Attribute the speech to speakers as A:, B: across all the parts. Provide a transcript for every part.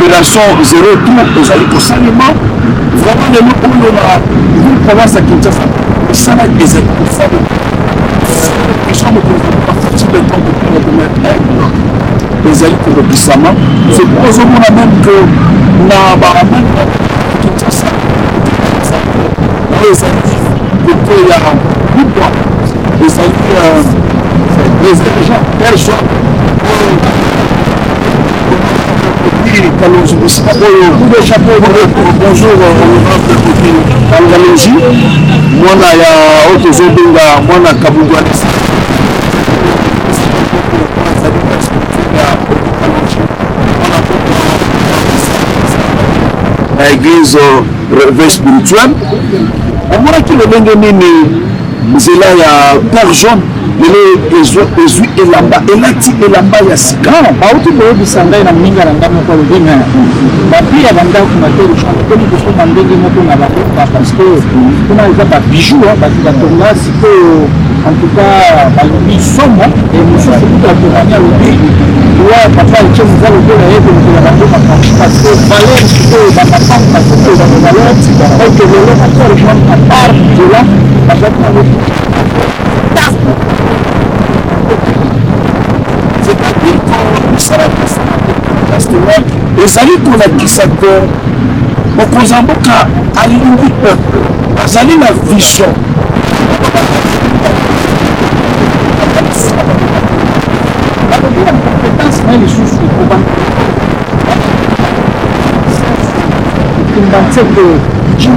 A: opération 0 tout ezali kosalema vraiment lelo oyo na ville province ya Kinshasa esala ezali kosala question mokonzi partie de temps depuis le domaine ezali kolobisama c'est pour ozomona même que na baramani Kinshasa oyo ezali côté ya libwa ezali gens personne Kalonji bonjour honorable Kalonji mwana ya otozobenga mwana Kabundu Alexis la église réveil spirituel omonaki lolenge nini nzela ya Père Jean lelo ezwi elamba elati elamba ya sika
B: bauti boyebisa ngai na moninga na ngai moko alobenga bapi ya bandako materi toni kosomba ndenge moko na bakoka parce que kuna eza babijou bato batonga sikoyo en tout cas balobi somo e mosusu kuta atomani alobi wa papa etie moza lokola ye kolokela bango makangi parce que valeur sikoyo bamapango basikoyo bakovaleur donc lelo materi jean à part de là bazaki nango
A: c'est-à-dire que ezali kolakisa ke mokonzi ya mboka alingi peuple azali na vision
B: balobi ya compétence na ye lisusu ekomba nzete jili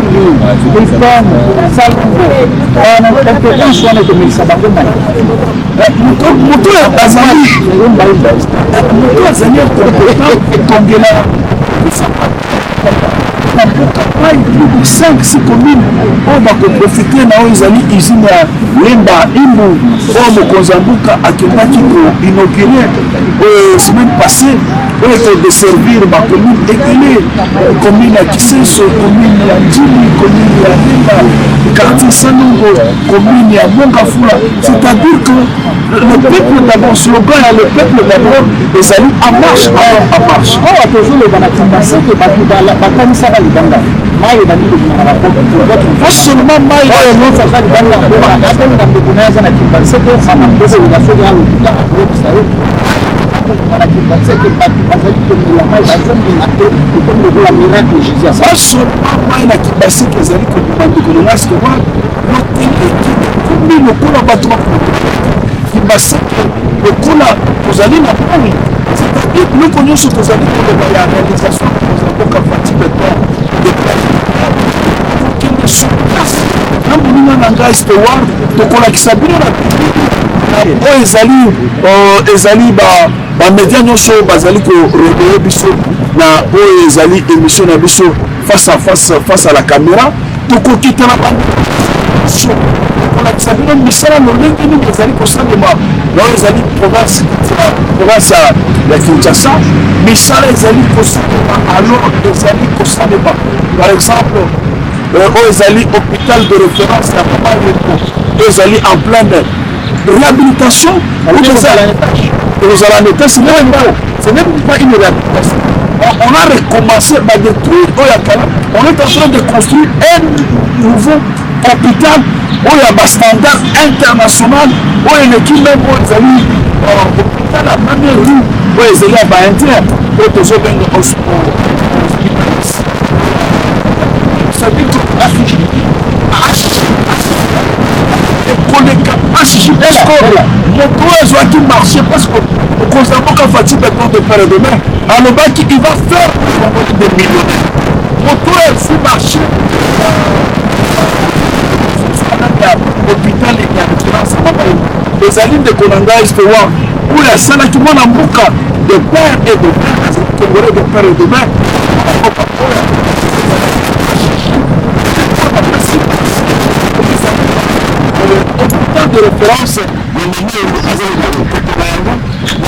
B: lifame salongo wana compétence wana ekomelisa bango na
A: moto azali etongela na mboka pai plus de 5-6 communes oyo bakoprofite na oyo ezali usine ya lemba imbu oyo mokonzi ya mboka akendaki koinaugure semaine passée oyo ekodesservir bacommune ekele commune ya Kiseso, commune ya Njili, commune ya Lemba, quartier Sanongo, commune ya Mongafula. C'est-à-dire que le peuple d'abord, slogan le peuple d'abord ezali en marche en marche.
B: oyo tozoloba na kimbaseke bato bakanisaka libanga mai ebandi kobima na
A: pas seulement mai
B: oyo nyonso aza libanga abenga ndeko na ye aza na kimbaseke mama ndozoloba soki alobika akolobisa ye na kimbaseke bato bazali komela mai bazongenga te ekomlokola miracle jésus
A: pas seulement mai na kimbaseke ezali kobima ndeko na nasi kowa loteleki komi lokola bato kimbaseke lokola kozali na mai c'est-à-dire biloko nyonso tozali koloba ya réalisation mboka fati beton de kokende sur place na moninga na ngai steward tokolakisa bino na oyo ezali bamédia nyonso bazali koreleye biso na oyo ezali émission na biso face à la caméra tokokitana banso tokolakisa bino misala lolenge nini ezali kosalema na oyo ezali province ya Kinshasa misala ezali kosalema alors ezali kosalema par exemple oyo ezali hôpital de référence ya Mama Yeko oyo ezali en pleine réhabilitation ozala en état c'est même pas une réhabilitation on a recommencé à détruire on est en train de construire un nouveau hôpital oyo ya bastandard international oyo eleki même oyo ezali hôpital ya première rue oyo ezali ya bainter oyo tozobenga c'est-à-dire ekoleka escola moto oyo azwaki marché parce que okonzi ya mboka fati beton de père de main alobaki il va faire des millionnaires moto oyo efu marché hôpital ya référence Mama Yeko ezali ndeko na ngai steward oyo asalaki mwana mboka de père et de mère azali congolais de père et de mère de référence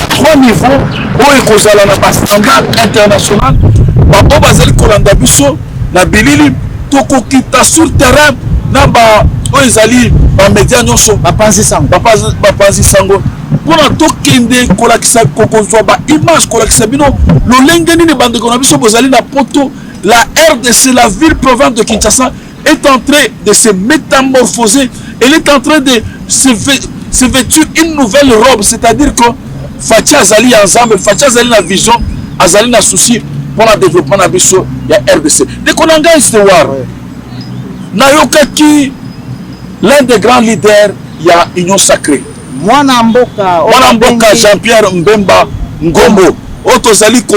A: trois niveaux oyo ekozala na bastandard international bango bazali kolanda biso na bilili tokokita sur terrain na oyo ezali bamédia nyonso bapanzi sango mpona tokende kolakisa kokozwa baimage kolakisa bino lolenge nini bandeko na biso bozali na poto. La RDC, la ville province de Kinshasa, est en train de se métamorphoser. Elle est en train de se vêtir une nouvelle robe, c'est-à-dire que Fatia Azali ensemble, Fatia Azali na vision, Azali na souci pour le développement de la RDC. Dès qu'on a histoire, Nayokaki, l'un des grands leaders, il y a Union Sacrée.
B: Mwana Mboka
A: Jean-Pierre Mbemba Ngombo, Otozali ko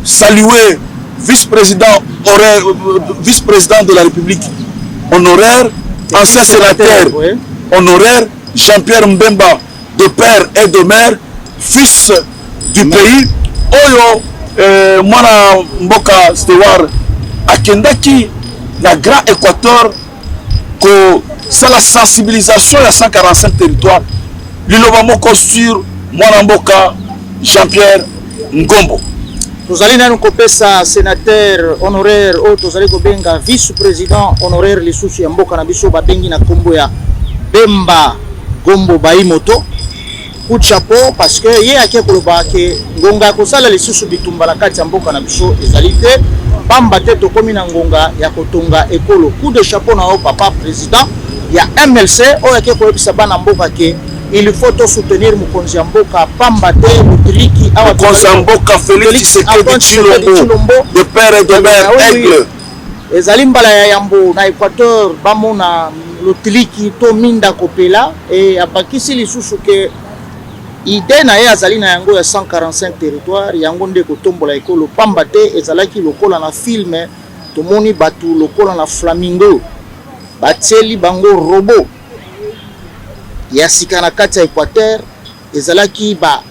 A: saluer vice-président de la République honoraire, ancien sénateur honoraire, Jean-Pierre Mbemba, de père et de mère, fils du pays. Oyo, Mwana Mboka Stewar, Akendaki, la Grand Équateur, c'est la sensibilisation à 145 territoires. L'Ilobamoko sur Mwana Mboka, Jean-Pierre Ngombo.
B: Tozali nanu kopesa sénateur honoraire o tozali kobenga vice-président honoraire lisusu ya mboka na biso babengi na kombo ya Bemba Gombo Baimoto. Coup de chapeau parce que ye ake koloba ke ngonga kosala lisusu bitumba na kati ya mboka na biso ezali te pamba te tokomi na ngonga ya kotonga ekolo. Coup de chapeau na o papa président ya MLC o ake koyebisa bana mboka ke il faut soutenir Mokonzi Mboka Pambate Mutriki awa
A: Mokonzi Mboka Félix Chilombo de père et de mère Aigle
B: ezali mbala ya yambo na Équateur bamona lotiliki to minda kopela et abakisi lisusu ke ide na ye azali na yango ya 145 territoire yango nde kotombola ekolo Pambate ezalaki lokola na film tomoni batu lokola na flamingo batieli bango robot ya sika na kati ya Équateur ezalaki ba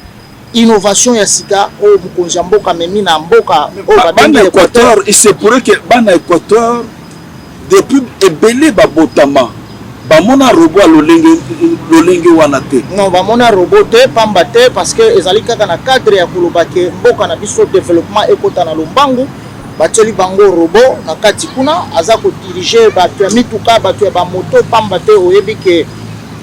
B: innovation ya sika o Mokonzi Mboka memi na mboka o
A: babengi Équateur. Il se pourrait que bana Équateur depuis ebele babotama bamona robot lolenge wana te.
B: Non bamona robot te pamba te parce que ezali kaka na cadre ya koloba ke mboka na biso développement ekota na lombangu batieli bango robot na kati kuna aza ko diriger batu ya mituka batu ya ba moto pamba te oyebi ke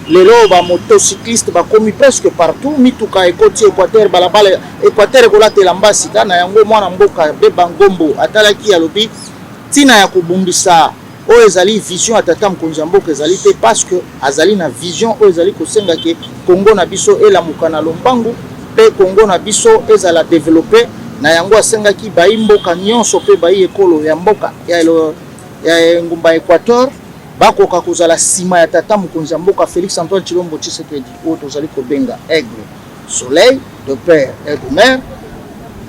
B: lelo ba motocycliste ba komi presque partout mituka ekoti Équateur balabala Équateur ekolatela mbasika na yango mwana mboka Bemba Ngombo atalaki alobi tina ya kobundisa o ezali vision atata Mokonzi Mboka ezali te parce que azali na vision o ezali kosenga ke Congo na biso elamuka na lombangu pe Congo na biso ezala développer na yango asengaki bayi mboka nyonso pe bayi ekolo ya mboka ya ngumba Équateur bakoka kozala sima ya tata Mokonzi Mboka Félix Antoine Chilombo Tshisekedi o tozali kobenga Aigle Soleil de père et de mère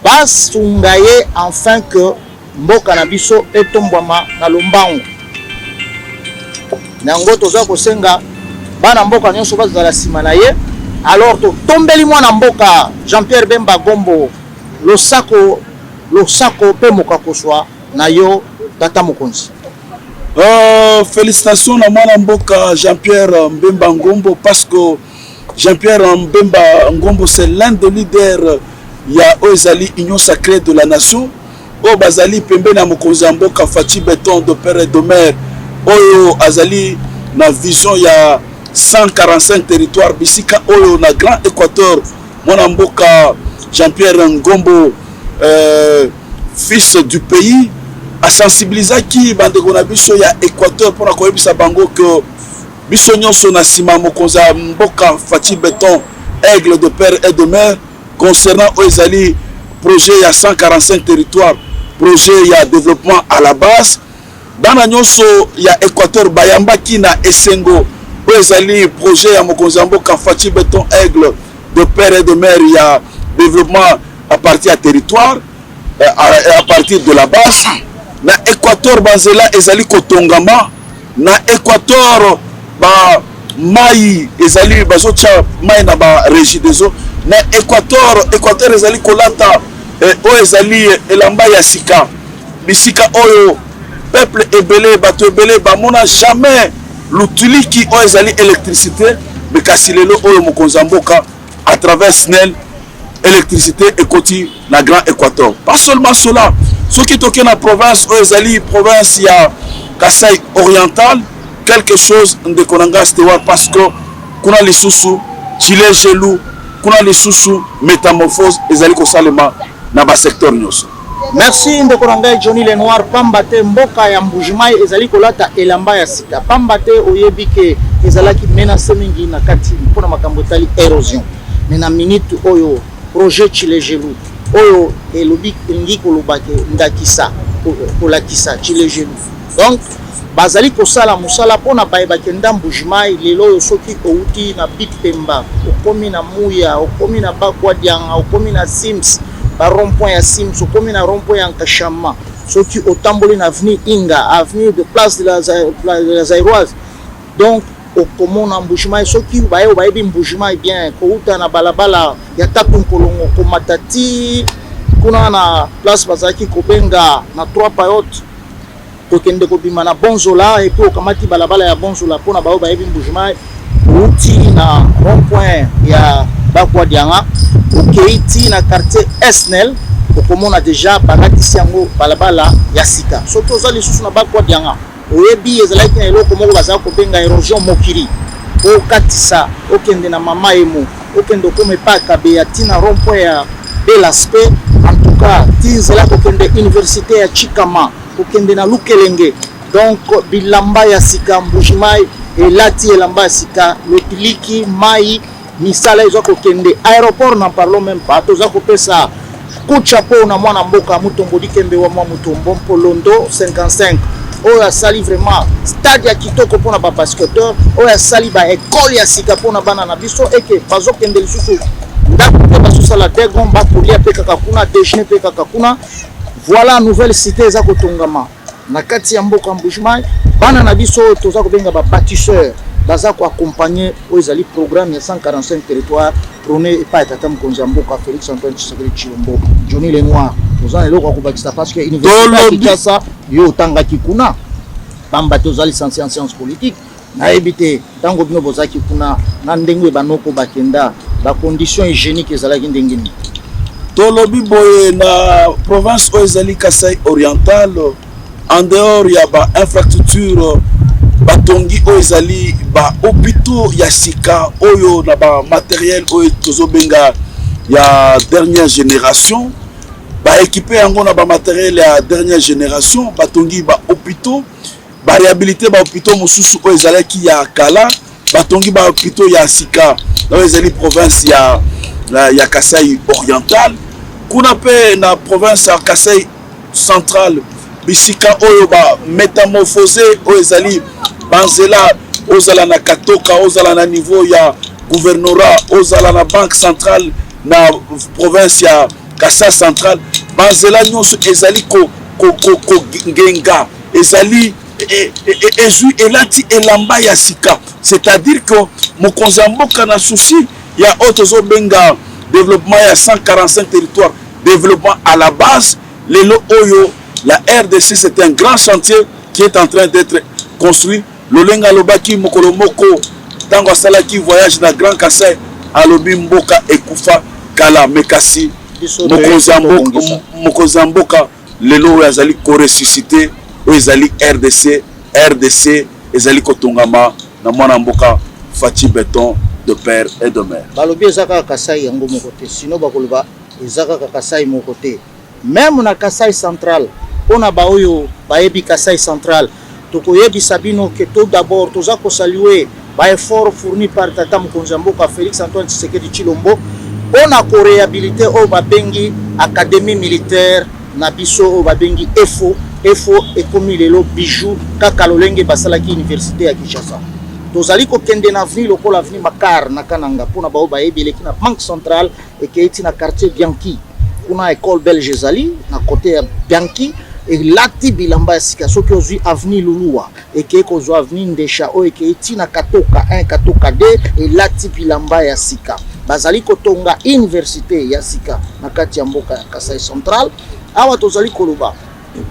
B: basungaye enfin que mboka na biso etombwama na lombangu nango tozali kosenga bana mboka nyonso bazala sima na ye. Alors to tombeli mwana mboka Jean-Pierre Bemba Gombo losako pe mokakoswa na yo tata Mokonzi.
A: Félicitations à Mwana Mboka Jean-Pierre Mbemba Ngombo parce que Jean-Pierre Mbemba Ngombo c'est l'un des leaders ya Oezali Union Sacrée de la Nation o bazali pembe na Mokonzi Mboka Fati Béton de père et de mère oyo azali na vision ya 145 territoires bisika oyo na Grand Équateur. Mwana Mboka Jean-Pierre Ngombo fils du pays a sensibilisé qui bandeko na biso ya Équateur pour koyebisa bango que biso nyonso na sima Mokonzi Mboka Fati Béton Aigle de père et de mère concernant Oezali projet ya 145 territoires projet ya développement à la base bana nyonso ya Équateur bayambaki na esengo Oezali projet ya Mokonzi Mboka Fati Béton Aigle de père et de mère ya développement à partir à territoire à partir de la base na Équateur bazela ezali kotongama na Équateur ba mai ezali bazocha mai na ba régie des eaux na Équateur ezali kolata o ezali elamba ya sika bisika oyo peuple ebele bato ebele bamona jamais l'utiliki o ezali électricité bekasi lelo oyo Mokonzi Mboka à travers SNEL électricité ekoti na Grand Équateur. Pas seulement cela, ceux qui toquent la province Oezali province ya Kasai oriental quelque chose de Konanga Stewar parce que kuna lisusu Chile Gelou kuna lisusu métamorphose ezali kosalema na ba secteur nyonso.
B: Merci ndeko na ngai Johnny Lenoir. Pamba te mboka ya Mbuji-Mayi ezali kolata elamba ya sika. Pamba te oyebi ke ezalaki menace mingi na kati mpona makambo etali érosion. Mais na minute oyo projet Chilejelu oyo elobi ngi kolobake ndakisa kolakisa Chilejelu. Donc bazali kosala musala pona bayebake nda Mbuji-Mayi lelo oyo soki outi na Bipemba okomi na Muya okomi na Bakwadianga okomi na Sims ba rond-point ya Sims okomi na rond-point ya Nkashama soki otamboli na avenue Inga avenue de place de la Zairoise. Donc okomona Mbuji-Mayi soki baye bayebi Mbuji-Mayi bien kouta na balabala ya Takunkolongo komatati kuna na place bazaki kobenga na 3 payotes kokende kobima na Bonzola et puis okamati balabala ya Bonzola pona bayo bayebi Mbuji-Mayi outi na rond-point ya Bakwadianga okeiti na quartier Esnel okomona déjà bangatisi yango balabala ya sika soki ozali susu na Bakwadianga oyebi ezalaki na eloko moko bazala kobenga érosion mokili okatisa okende na Mama Emo okende okome pa Kabeya tina rond-point ya Belaspe en tout cas tinzela kokende université ya Chikama okende na Lukelenge. Donc bilamba ya sika Mbuji-Mayi elati elamba ya sika lotiliki mai misala ezo kokende aéroport n'en parlons même pas toza kopesa kucha po na mwana mboka Mutombo Dikembe wa mwa Mutombo Polondo 55 oyo asali vraiment stade ya kitoko pona ba basketteur oyo asali ba école ya sika pona bana na biso eke bazo kende lisusu ndako pe basosala degon ba kolia pe kaka kuna déjeuner pe kaka kuna. Voilà nouvelle cité za kotongama na kati ya mboka Mbuji-Mayi bana na biso toza kobenga ba bâtisseur baza ko accompagner ezali programme ya 145 territoires prôné epai tata mokonzi ya mboka Félix Antoine Tshisekedi Tshilombo. Johnny Lenoir toza eloko kobakisa parce que université ya Kinshasa yo tangaki kuna pamba toza licencié en sciences politiques na ebité tango bino bozaki kuna na ndenge banoko bakenda ba conditions hygiéniques ezalaki ndenge ni
A: tolobi boye na province oyo ezali Kasai oriental en dehors ya ba infrastructure batongi oyo ezali ba hôpitaux ya sika oyo na ba matériel oyo tozobenga ya dernière génération ba équipé yango na ba matériel ya dernière génération batongi ba hôpitaux ba réhabiliter ba hôpitaux mosusu oyo ezalaki ya kala batongi ba hôpitaux ya sika oyo ezali province ya Kasai oriental kuna pe na province ya Kasai central bisika oyo ba métamorphosé oyo ezali banzela ozala na Katoka ozala na niveau ya gouvernorat ozala na banque centrale na province ya Kasai central banzela nyonso ezali ko ngenga ezali ezui elati elamba ya sika c'est-à-dire que mokonzi ya mboka na souci ya otozo benga développement ya 145 territoires développement à la base lelo oyo la RDC c'est un grand chantier qui est en train d'être construit lolenga lobaki mokolo moko tango asalaki voyage na Grand Kasai alobi mboka ekufa kala mekasi mokonzi ya mboka lelo oyo azali koresuscité oyo ezali RDC ezali kotongama na mwana mboka Fati Beton de père et de mère.
B: Balobi ezaka Kasai yango moko te sino bakoloba ezaka Kasai moko te même na Kasai central pona ba oyo bayebi Kasai central tokoyebi sabino que tout d'abord toza ko saluer ba effort fourni par tata mokonzi mboka Félix Antoine Tshisekedi Tshilombo pona ko réhabiliter o babengi académie militaire na biso o babengi EFO ekomi lelo bijou kaka lolenge basalaki université ya Kinshasa. Tozali ko kende na avenue lokola avenue Makar na Kananga pona bao bayebi eleki na banque centrale et keiti na quartier Bianchi kuna école belge ezali na côté ya Bianchi et lati bilamba sika soki ozui avenue Lulua et keiko zo avenue Ndesha o et keiti na Katoka 1 Katoka 2 et lati bilamba ya sika bazali kotonga université ya sika na kati ya mboka ya Kasai central awa tozali koloba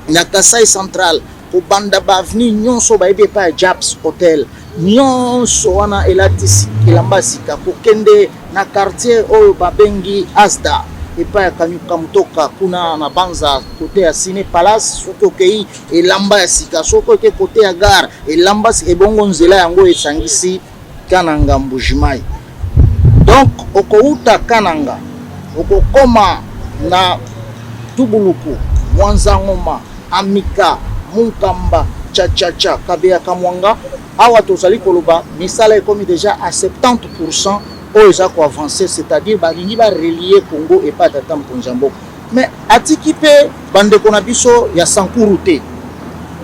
B: na Kasai central ko banda ba avenue nyonso bayebi pa Japs Hotel nyonso wana elatisi elamba sika kokende na quartier oyo babengi Asda epa ya Kanyuka Mutoka kuna na Banza kote ya Cine Palace soki okei elamba ya sika soki oke kote ya gare elamba ebongo nzela yango esangisi Kananga Mbuji-Mayi. Donc okouta Kananga okokoma na Tubuluku Mwanzangoma Amika Munkamba Chachacha Kabeya Kamwanga awa tozali koloba misala ekomi déjà à 70% oyo ko avancer, c'est-à-dire balingi ba relier Congo et pas Tata Mkonza Mboka. Mais atiki pe bandeko na biso ya Sankuru te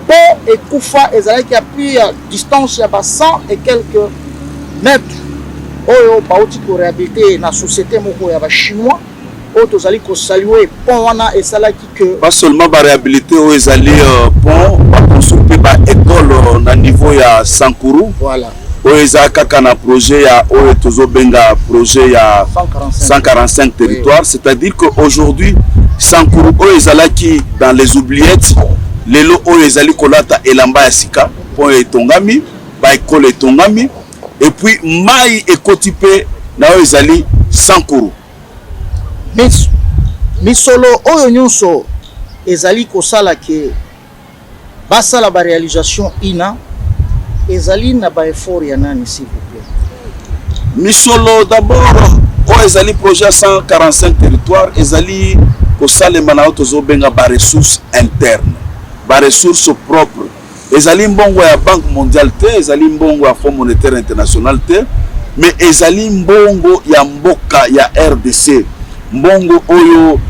B: po ekufa ezalaki ya plus ya distance ya ba 100 et quelques mètres oyo bauti ko réhabiliter na société moko ya ba chinois oyo tozali ko saluer pont wana esalaki que
A: pas seulement ba réhabiliter oyo ezali pont ba construire ba école na niveau ya Sankuru.
B: Voilà.
A: Oyo eza kaka na projet ya oyo tozobenga projet ya 145 territoires, c'est-à-dire qu'aujourd'hui Sankuru oyo ezalaki dans les oubliettes, lelo oyo ezali kolata elamba ya sika pont etongami ba école etongami et puis mai ekoti pe na oyo ezali Sankuru.
B: Misolo oyo nyonso ezali kosala ke basala ba réalisation ina ezali na ba effort ya nani s'il vous plaît?
A: Misolo d'abord oyo ezali projet 145 territoires ezali kosalema na tozobenga ba ressources internes, ba ressources propres. Ezali mbongo ya Banque mondiale te, ezali mbongo ya Fonds monétaire international te, mais ezali mbongo ya mboka ya RDC. Mbongo oyo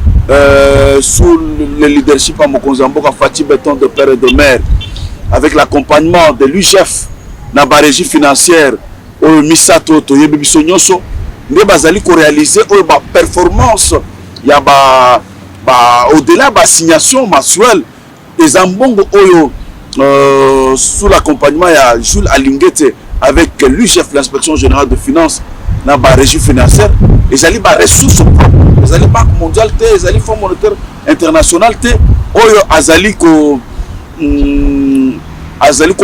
A: sous le leadership à Mokonza Mboka Fati Béton de père et de mère, avec l'accompagnement de l'UGF na ba régie financière oyo misato to yebi biso nyonso nde bazali ko réaliser oyo ba performance ya ba au-delà ba assignation mensuelle des ambongo oyo sous l'accompagnement ya Jules Alingete avec l'UGF, l'inspection générale de finances na ba régie financière ezali ba ressources propres, ezali Banque mondiale te, ezali Fonds monétaire international te oyo azali ko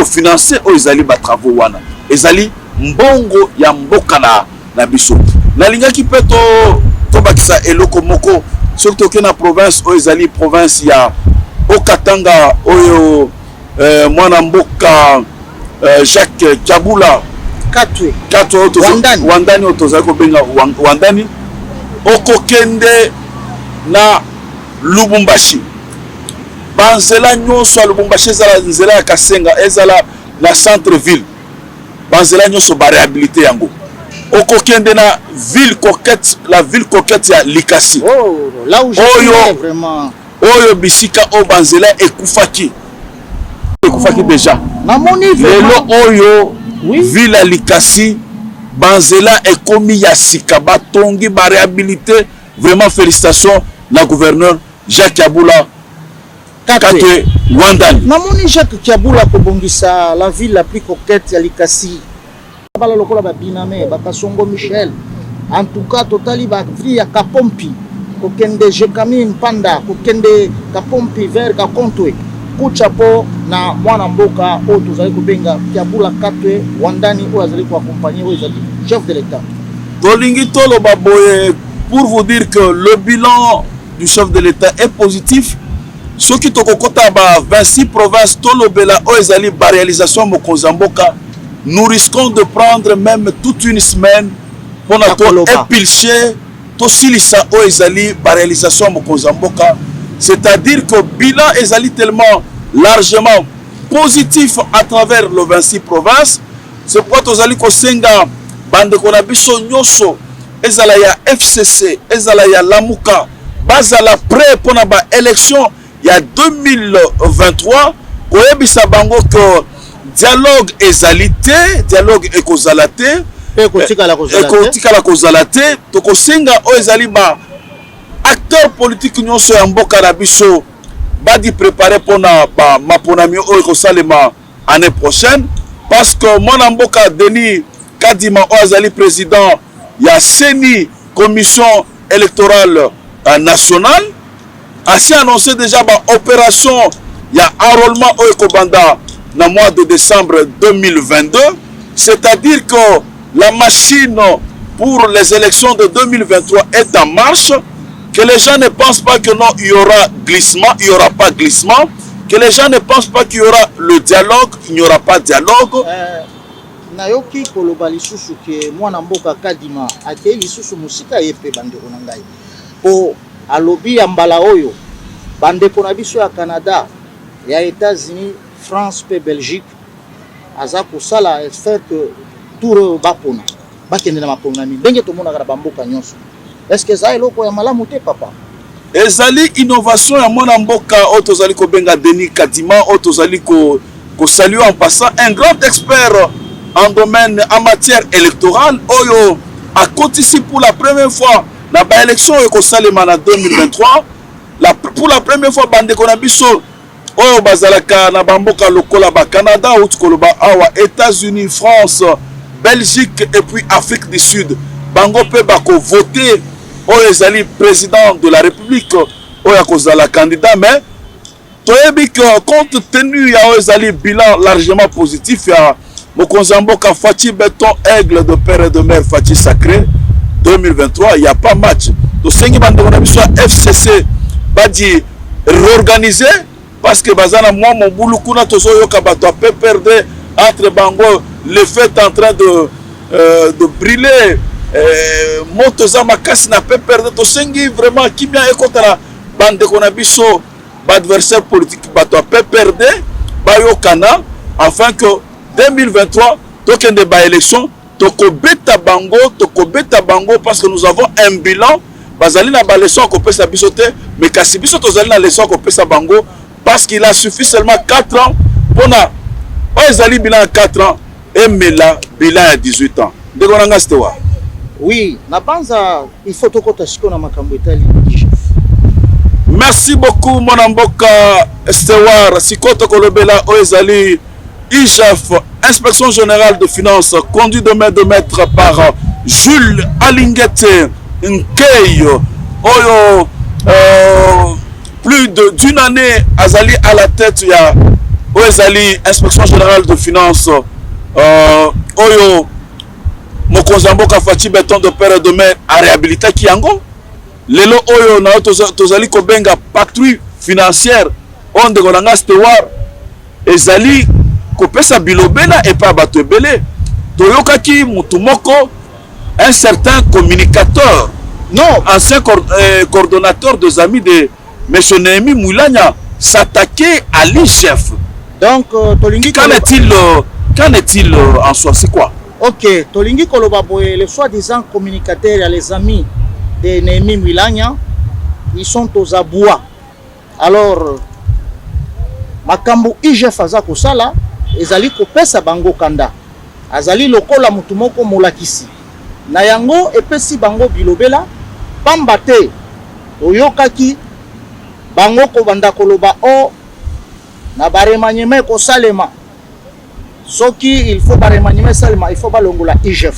A: financer oyo ezali ba travaux wana ezali mbongo ya mboka na biso. Nalingaki pe to bakisa eloko moko surtout que na province oyo ezali province ya Okatanga oyo mwana mboka Jacques Kabula
B: Katwe
A: Wandani otozali kobenga Wandani okokende na Lubumbashi banzela nyonso ya Lubumbashi ezala nzela ya Kasenga ezala na centre ville banzela nyonso ba réhabiliter yango okokende na ville coquette, la ville coquette ya Likasi.
B: Oh, là où je vraiment
A: oyo bisika o banzela ekufaki déjà
B: na moni
A: lelo oyo
B: oui.
A: Ville ya Likasi banzela ekomi ya sika batongi ba réhabiliter vraiment félicitations na gouverneur Jacques Kabula Katwe Wandani.
B: Na moni Jacques Kabula kobongisa la ville la plus coquette ya Likasi bala lokola ba biname ba Kasongo Michel en tout cas totali ba vie ya Kapompi kokende Jekami Mpanda kokende Kapompi vers Kakontwe kuchapo na mwana mboka oyo tozali kobenga Kabula Katwe Wandani oyo azali ko accompagner oyo ezali chef de l'État.
A: Tolingi toloba boye pour vous dire que le bilan du chef de l'État est positif. Ce qui tokokota ba 26 provinces tolobela oyo ezali ba réalisation Mokonza Mboka, nous risquons de prendre même toute une semaine pour notre épilcher to silisa oyo ezali ba réalisation Mokonza Mboka. C'est-à-dire que le bilan est tellement largement positif à travers les 26 provinces. C'est pourquoi nous allons kosenga bande konabiso nyoso ezala ya FCC ezala ya Lamuka bazala prêt pour na ba élection ya 2023 koyebisa bango que dialogue ezalité dialogue ekozalate ekotikala kozalate tokosenga o ezali ba acteurs politiques nyonso ya mboka na biso badi préparer pour na ba maponami o ekosalema année prochaine parce que mon mboka Denis Kadima o azali président ya CENI commission électorale nationale a annoncé déjà ba opération ya enrôlement o ekobanda na mois de décembre 2022, c'est-à-dire que la machine pour les élections de 2023 est en marche. Que les gens ne pensent pas que non, il y aura glissement, il n'y aura pas glissement. Que les gens ne pensent pas qu'il y aura le dialogue, il n'y aura pas de dialogue.
B: nayoki koloba lisusu ke mwana mboka Kadima akei lisusu musika yepe bandeko na ngai po alobi ya mbala oyo bandeko na biso ya Canada ya États-Unis France pe Belgique aza kosala faire que tour bapona bakende na mapona mi ndenge tomonaka na bamboka nyonso. Est-ce que ça eloko ya malamu te papa?
A: Ezali innovation ya mwana mboka oyo tozali kobenga Denis Kadima oyo tozali ko saluer en passant un grand expert en domaine en matière électorale oyo a cotisé pour la première fois na ba élection oyo kosalema na 2023 pour la première fois bandeko na biso oyo bazalaka na bamboka lokola ba Canada ou tukoloba awa États-Unis, France, Belgique et puis Afrique du Sud bango pe bako voter oyo ezali président de la République oyo akozala candidat mais toyebi que compte tenu ya oyo ezali bilan largement positif ya mokonzi ya mboka Fachi Béton Aigle de père et de mère Fachi Sacré 2023 il n'y a pas match tosengi bandeko na biso ya FCC badi réorganiser parce que bazana mwa mobulu kuna tozoyoka bato ape perdre entre bango le fait en train de brûler moto za makasi na pe perdre tosengi vraiment kimia ekotala bandeko na biso adversaire politique bato ape perdre bayokana afin que 2023 tokende ba élection tokobeta bango parce que nous avons un bilan bazali na ba leçon ko pesa biso te mais kasi biso tozali na leçon ko pesa bango parce qu'il a suffi seulement 4 ans pour na ezali bilan 4 ans et mela bilan à 18 ans ndeko nanga stewa.
B: Oui, na banza il faut tokota siko na makambo etali.
A: Merci beaucoup mon mboka Stewar sikoto kolobela oezali IGF Inspection Générale de Finances conduit de main de maître par Jules Alingete Nkeyo oyo plus d'une année azali à la tête ya oezali Inspection Générale de Finances oyo mokonzi mboka Fachi Béton de père de mère a réhabilité kiango lelo oyo na tozali kobenga patrouille financière onde kolanga Stewar ezali kopesa bilobela et pas bato ebele toyokaki mutu moko un certain communicateur non ancien coordonnateur des amis de M. Néhémie Moulanya s'attaquer à l'IGF.
B: Donc tolingi
A: qu'en est-il en soi, c'est quoi?
B: Ok, tolingi koloba boye les soi-disant communicateurs et les amis de Néhémie Moulanya ils sont aux abois. Alors makambo IGF aza kosala ezali kopesa bango kanda azali lokola mutu moko molakisi na yango epesi bango bilobela pamba te oyokaki bango ko banda koloba o na baremanyeme ko salema soki il faut baremanyeme salema il faut balongola IGF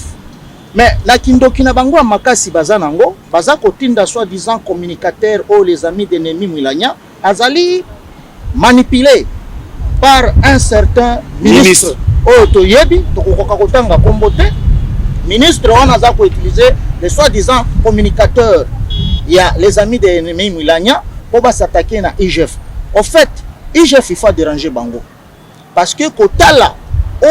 B: mais la kindoki na bango makasi bazanango baza kotinda soi-disant communicateur o les amis de Néhémie Moulanya azali manipulé par un certain ministre. Oto yebi tokokoka kotanga kombote ministre on a utiliser les soi-disant communicateurs il y a les amis de Néhémie Moulanya pour s'attaquer na IGF. En fait IGF il faut déranger bango parce que kotala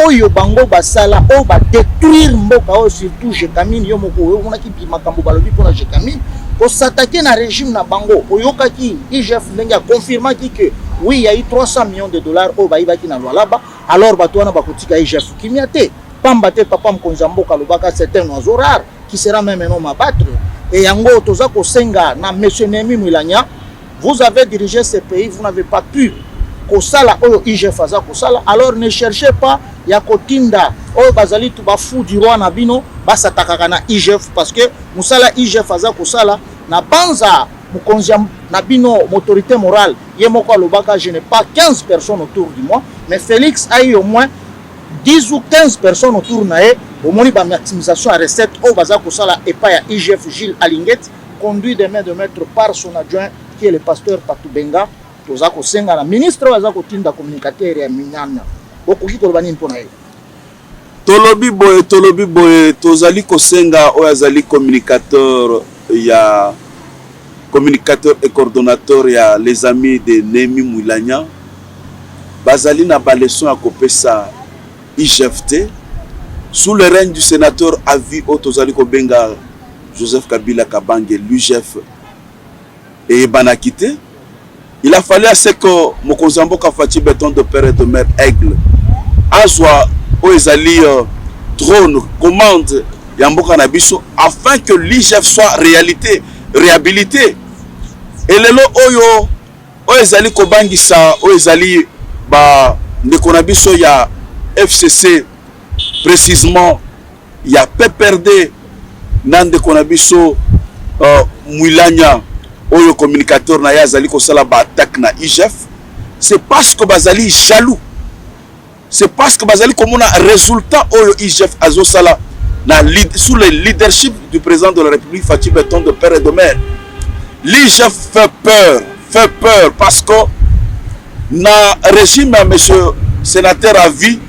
B: oyo bango basala o ba détruire mboka o surtout Jekamine yo moko on a ki makambo balobi pona Jekamine pour s'attaquer na régime na bango oyokaki IGF ndenge confirma que oui il y a eu 300 millions de dollars au baibaki na lwalaba alors bato wana bakotika IGF kimiate pamba te papa mkonza mboka lobaka c'est un oiseau rare qui sera même un homme à battre et yango toza ko senga na monsieur Néhémie Moulanya vous avez dirigé ce pays vous n'avez pas pu kosala oyo IGF aza kosala alors ne cherchez pas ya kotinda oyo bazali tu bafu du roi na bino basatakaka na IGF parce que musala IGF aza kosala na banza mukonzi na bino autorité morale yemoko alobaka je n'ai pas 15 personnes autour de moi mais Félix a eu au moins 10 ou 15 personnes autour nae au moni ba maximisation à recette oyo baza kosala epa ya IGF Gilles Alingete conduit de main de maître par son adjoint qui est le pasteur Patubenga toza ko senga na ministre baza ko tinda communicateur ya minyana bokoki koloba nini mpona ye
A: tolobi boye tozali ko senga oyo azali communicateur et coordonnateur ya les amis de Néhémie Moulanya bazali na ba leçon ya kopesa IGFT sous le règne du sénateur Avi Otozaliko Benga Joseph Kabila Kabange, l'UGF et Banakite, il a fallu à ce que Mokonzambo Kafati Béton de père et de mère Aigle, Azwa Oezali trône, commande Yamboka Nabiso, afin que l'IGF soit réalité, réhabilité. Et lelo Oyo, Oezali Kobangisa, Oezali Ba Nekonabiso ya FCC, précisément, il y a PPRD, Nande Konabiso, Mouilania, Oyo communicateur na yazali ko sala ba attaque na IGF, c'est parce que bazali jaloux. C'est parce que bazali comme on a résultat Oyo IGF azo sala na sous le leadership du président de la République Fatou Béton de père et de mère. L'IGF fait peur parce que na régime à monsieur sénateur à vie,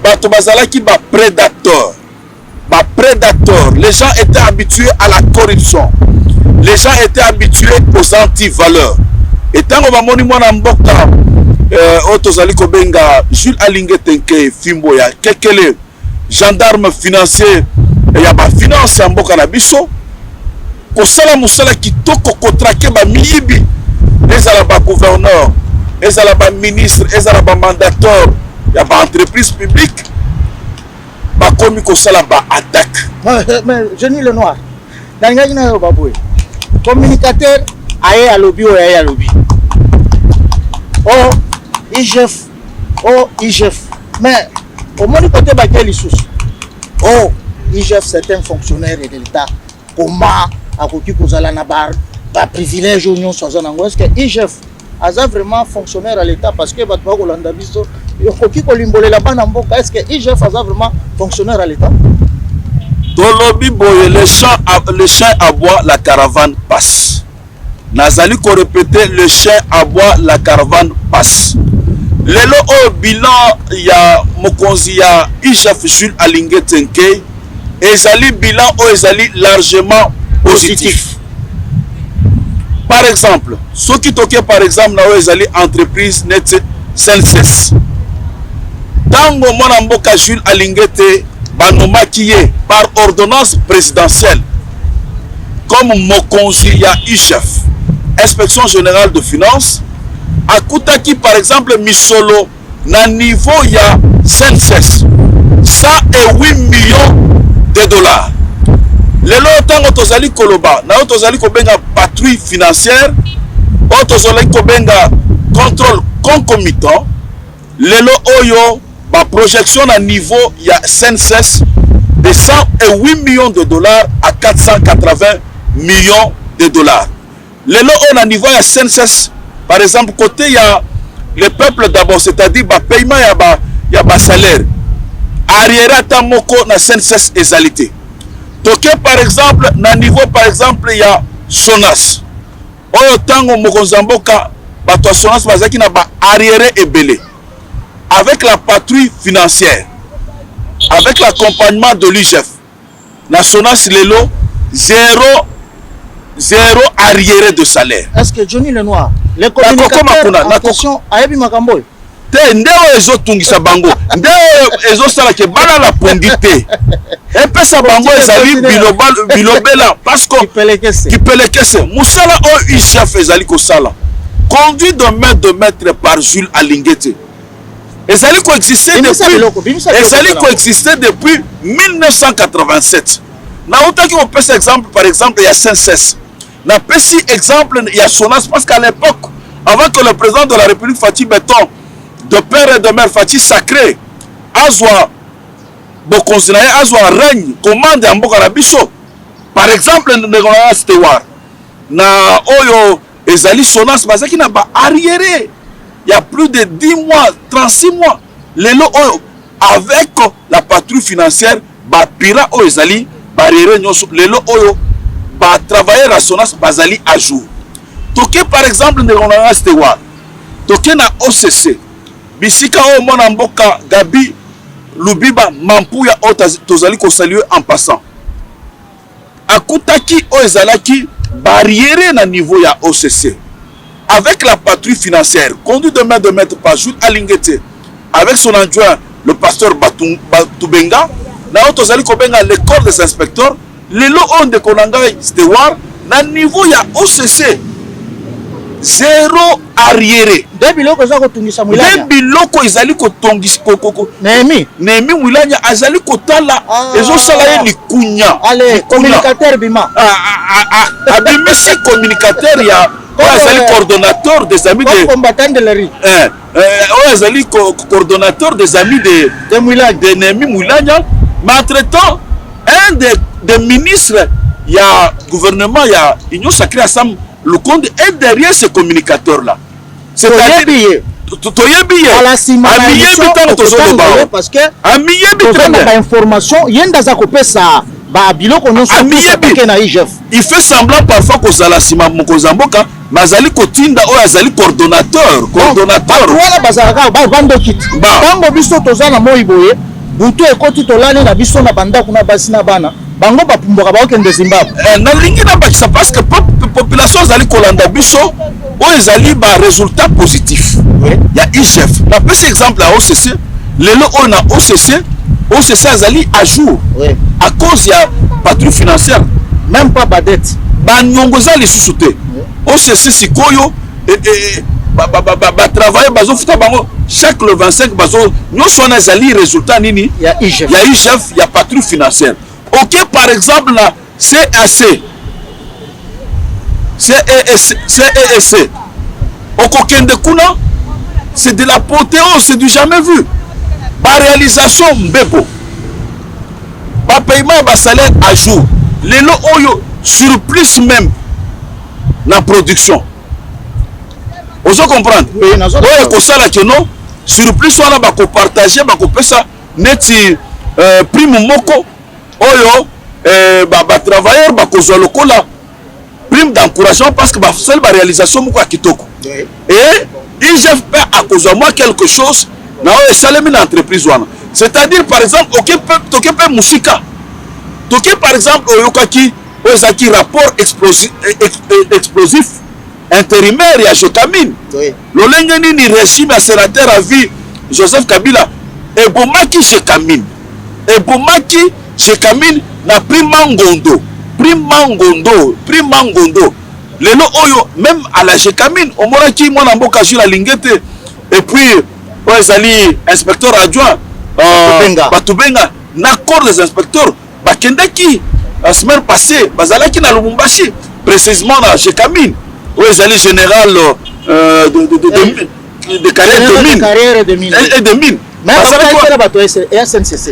A: bato bazala ki ba prédateur. Les gens étaient habitués à la corruption. Les gens étaient habitués aux anti-valeurs. Et tant que moni mwana mboka Otozali Kobenga Jules Alingue Tenke Fimbo ya kekele gendarme financier ya ba finance ya mboka na biso ko sala musala kitoko ko traquer ba miyibi ezala ba gouverneur ezala ba ministre ezala ba mandateur ya ba entreprise publique ba komi ko sala ba attaque.
B: Mais Johnny Lenoir dangaji na yo baboué communicateur aye à lobby ou aye à lobby. Oh IGF. Mais au moins côté baquet les sous. Oh IGF c'est un fonctionnaire de l'État. Comment à côté kozala na bar ba privilège union soit en est-ce que IGF a vraiment fonctionnaire à l'État parce que batwa kolanda biso yo koki kolimbole la bana mboka est-ce que IGF a vraiment fonctionnaire à l'État?
A: Dans le biboye, les chiens aboient, la caravane passe. Nazali ko répéter, le chien aboie, la caravane passe. Lelo au bilan, il y a Mokonzi, il y a IGF Jules Alingue Tenke, ezali bilan ou ezali largement positif. Par exemple, ceux qui toquent par exemple, na ezali entreprise net SNCS. Tango mwana mboka Jules Alingue Tenke, Banomaki par ordonnance présidentielle comme Mokonzi ya IGF, Inspection Générale de Finances, Akutaki par exemple Misolo na niveau ya SNCS 108 millions de dollars. Lelo tango tozali koloba na tozali kobenga patrouille financière, tozali kobenga contrôle concomitant. Lelo oyo ma projection à niveau il y a SNCS de 108 millions de dollars à 480 millions de dollars. Le lot on a niveau à SNCS par exemple côté il y a le peuple d'abord c'est-à-dire le paiement il y a salaire arrière à tamoko na SNCS ezalité. Donc par exemple na niveau par exemple il y a Sonas. Oyo tango mokonzamboka bato Sonas bazaki na ba arrière ebele. Avec la patrouille financière, avec l'accompagnement de l'IGF, National Silelo, zéro arriéré de salaire.
B: Est-ce que Johnny Lenoir, les communicateurs en question, Ayebi Makamboy
A: ndeo ezo tungisa bango, ndeo ezo sala ke bana la pondité. Et puis ça bango ezali bilobela parce que qui pelekese musala o IGF ezali ko sala. Conduit de maître par Jules Alingue. Ezali coexister depuis 1987. Na otaki on peut exemple par exemple il y a SNCS. Na pesi exemple il y a Sonas parce qu'à l'époque avant que le président de la République Fatou Béton de père et de mère Fatou sacré azwa bokonzinaye azwa règne commande ya mboka na biso. Par exemple na Stewart na oyo ezali Sonas bazaki na ba arriéré. Il y a plus de 10 mois, 36 mois. Avec la patrouille financière, Pira Oezali, Barriere Nyoso, Oyo, travailler la Sonas Bazali à jour. Toké par exemple, de l'on Stewart, Toké na OCC, Bisika O Monamboka, Gabi, Lubiba, Mampuya, Tozali ko saluer en passant. Akutaki Oezalaki, Barriere na niveau ya OCC. Avec la patrouille financière, conduite de maître par Jules Alingue, avec son adjoint, le pasteur Batoubenga, na tozali kobenga l'école des inspecteurs lelo on de konanga steward na niveau ya OCC zéro arriéré
B: de biloko za kotungisa Mwilanya
A: de biloko ezali kotongisa kokoko
B: Nehemi
A: Mwilanya azali kotala ezosala ye likunya
B: allez communicateur bima
A: abimisi communicateur ya azali coordonnateur des amis de
B: combattant de la rue
A: azali coordonnateur des amis de
B: Mwilanya
A: de Nehemi Mwilanya mais entre-temps un des ministres il y a gouvernement il y a Union Sacrée Ensemble le compte est derrière ces communicateurs là c'est-à-dire
B: parce que information yenda za kopesa ba biloko nyonso na IGF
A: il fait semblant parfois que zala sima mokozamboka mazali kotinda o azali coordonnateur
B: wala bazalaka ba vando kit tango biso tozana moyiboye butu ekoti tolani na biso na banda kuna basi na bana bango bapumboka baokende Zimbabwe
A: na lingi na bakisa parce que population zali kolanda biso o ezali ba résultat positif ya IGF na pese exemple à OCC lelo on a OCC azali à jour à cause ya patrouille financière
B: même pas ba dette
A: ba nyongoza les sous-souté OCC sikoyo ba travailler bazo futa bango chaque le 25 bazo nyonso na ezali résultat nini
B: ya
A: IGF ya patrouille financière. Ok, par exemple la CEC au Kokende Kuna c'est de la pothéose, c'est du jamais vu. Ba réalisation mbebo ba paiement ba salaire à jour lelo oyo surplus même na production ozo comprendre oyo kosala keno surplus wana bako partager bako pesa neti prime moko oyo ba travailleur bakozwa lokola prime d'encouragement parce que ba seul ba réalisation moko ya kitoko et IGF peut akozwa moi quelque chose na oyo esalemi na entreprise wana c'est-à-dire par exemple toke pe musika toke par exemple oyokaki oyo ezalaki rapport explosif intérimaire ya Jotamine lolenge nini régime ya sénateur à vie Joseph Kabila ebomaki Shekamine na prime Mangondo lelo oyo même à la Shekamine omonaki mwana mboka sur la lingete et puis oyo ezali inspecteur adjoint Batubenga na corps des inspecteurs bakendaki la semaine passée bazalaki na Lubumbashi précisément na Shekamine oyo ezali général de carrière de mine et de mine SNCC.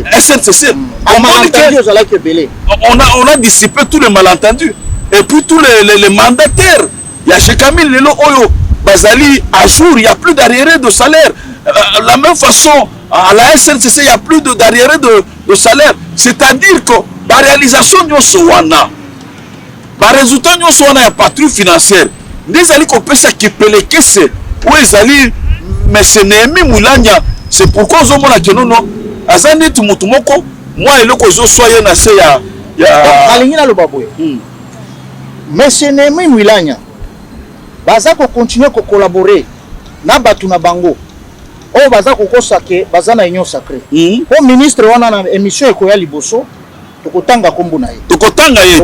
A: On a dissipé tous les malentendus et puis tous les mandataires. Il y a chez Camille Lelo Oyo Bazali à jour, il n'y a plus d'arriéré de salaire. La même façon, à la SNCC, il n'y a plus d'arriéré de salaire. C'est-à-dire que la réalisation de Sowana, le résultat de Sowana est patrouille financière. Des alliés qu'on peut s'équiper que c'est où ils allaient, mais c'est Nehemi Mwilanya. C'est pourquoi on a dit non, azani tumutumoko, moi et le kozo soye na se ya
B: alingina lo babwe. Mais c'est Nehemi Mwilanya. Baza ko continuer ko collaborer na batu na bango. O baza ko kosake baza na union sacrée. O ministre wana na émission ekoya liboso tokotanga kombo na ye. Tokotanga ye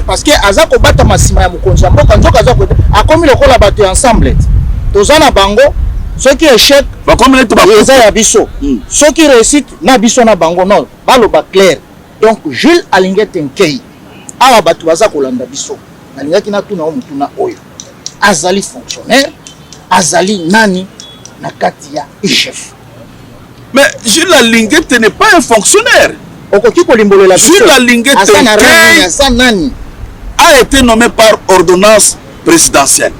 B: parce que aza ko bata masima ya mukonza mboka nzoka aza ko akomi lokola batu ensemble. Tozana bango ceux qui échec les a biso ceux qui réussissent na biso na bango non baloba clair donc Jules Alingete Nkei awa batu baza kolanda biso alingaki na tuna mutuna oyo azali fonctionnaire azali nani na kati ya chef
A: mais Jules Alingete n'est pas un fonctionnaire
B: okoki kolimbolela biso
A: Jules Alingete
B: nani
A: a été nommé par ordonnance présidentielle.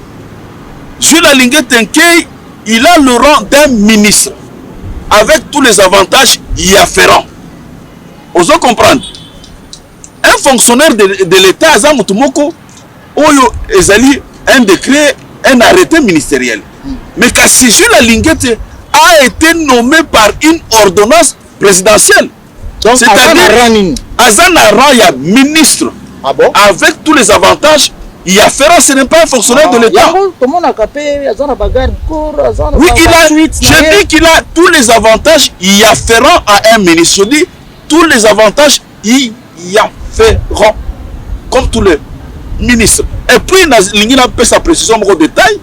A: Jules Alingete Nkei il a le rang d'un ministre avec tous les avantages y afférents. Osons comprendre. Un fonctionnaire de l'État, Azamutumoko, Oyo Ezali, un décret, un arrêté ministériel. Mais si Jules Alingete a été nommé par une ordonnance présidentielle. C'est-à-dire, Azanara, il y a ministre avec tous les avantages. Il y a Ferrand, ce n'est pas un fonctionnaire de l'État. Oui, je dis qu'il a tous les avantages. Il y a Ferrand à un ministre. Je dis tous les avantages, ils y afféreront, comme tous les ministres. Et puis, il a fait sa précision au détail.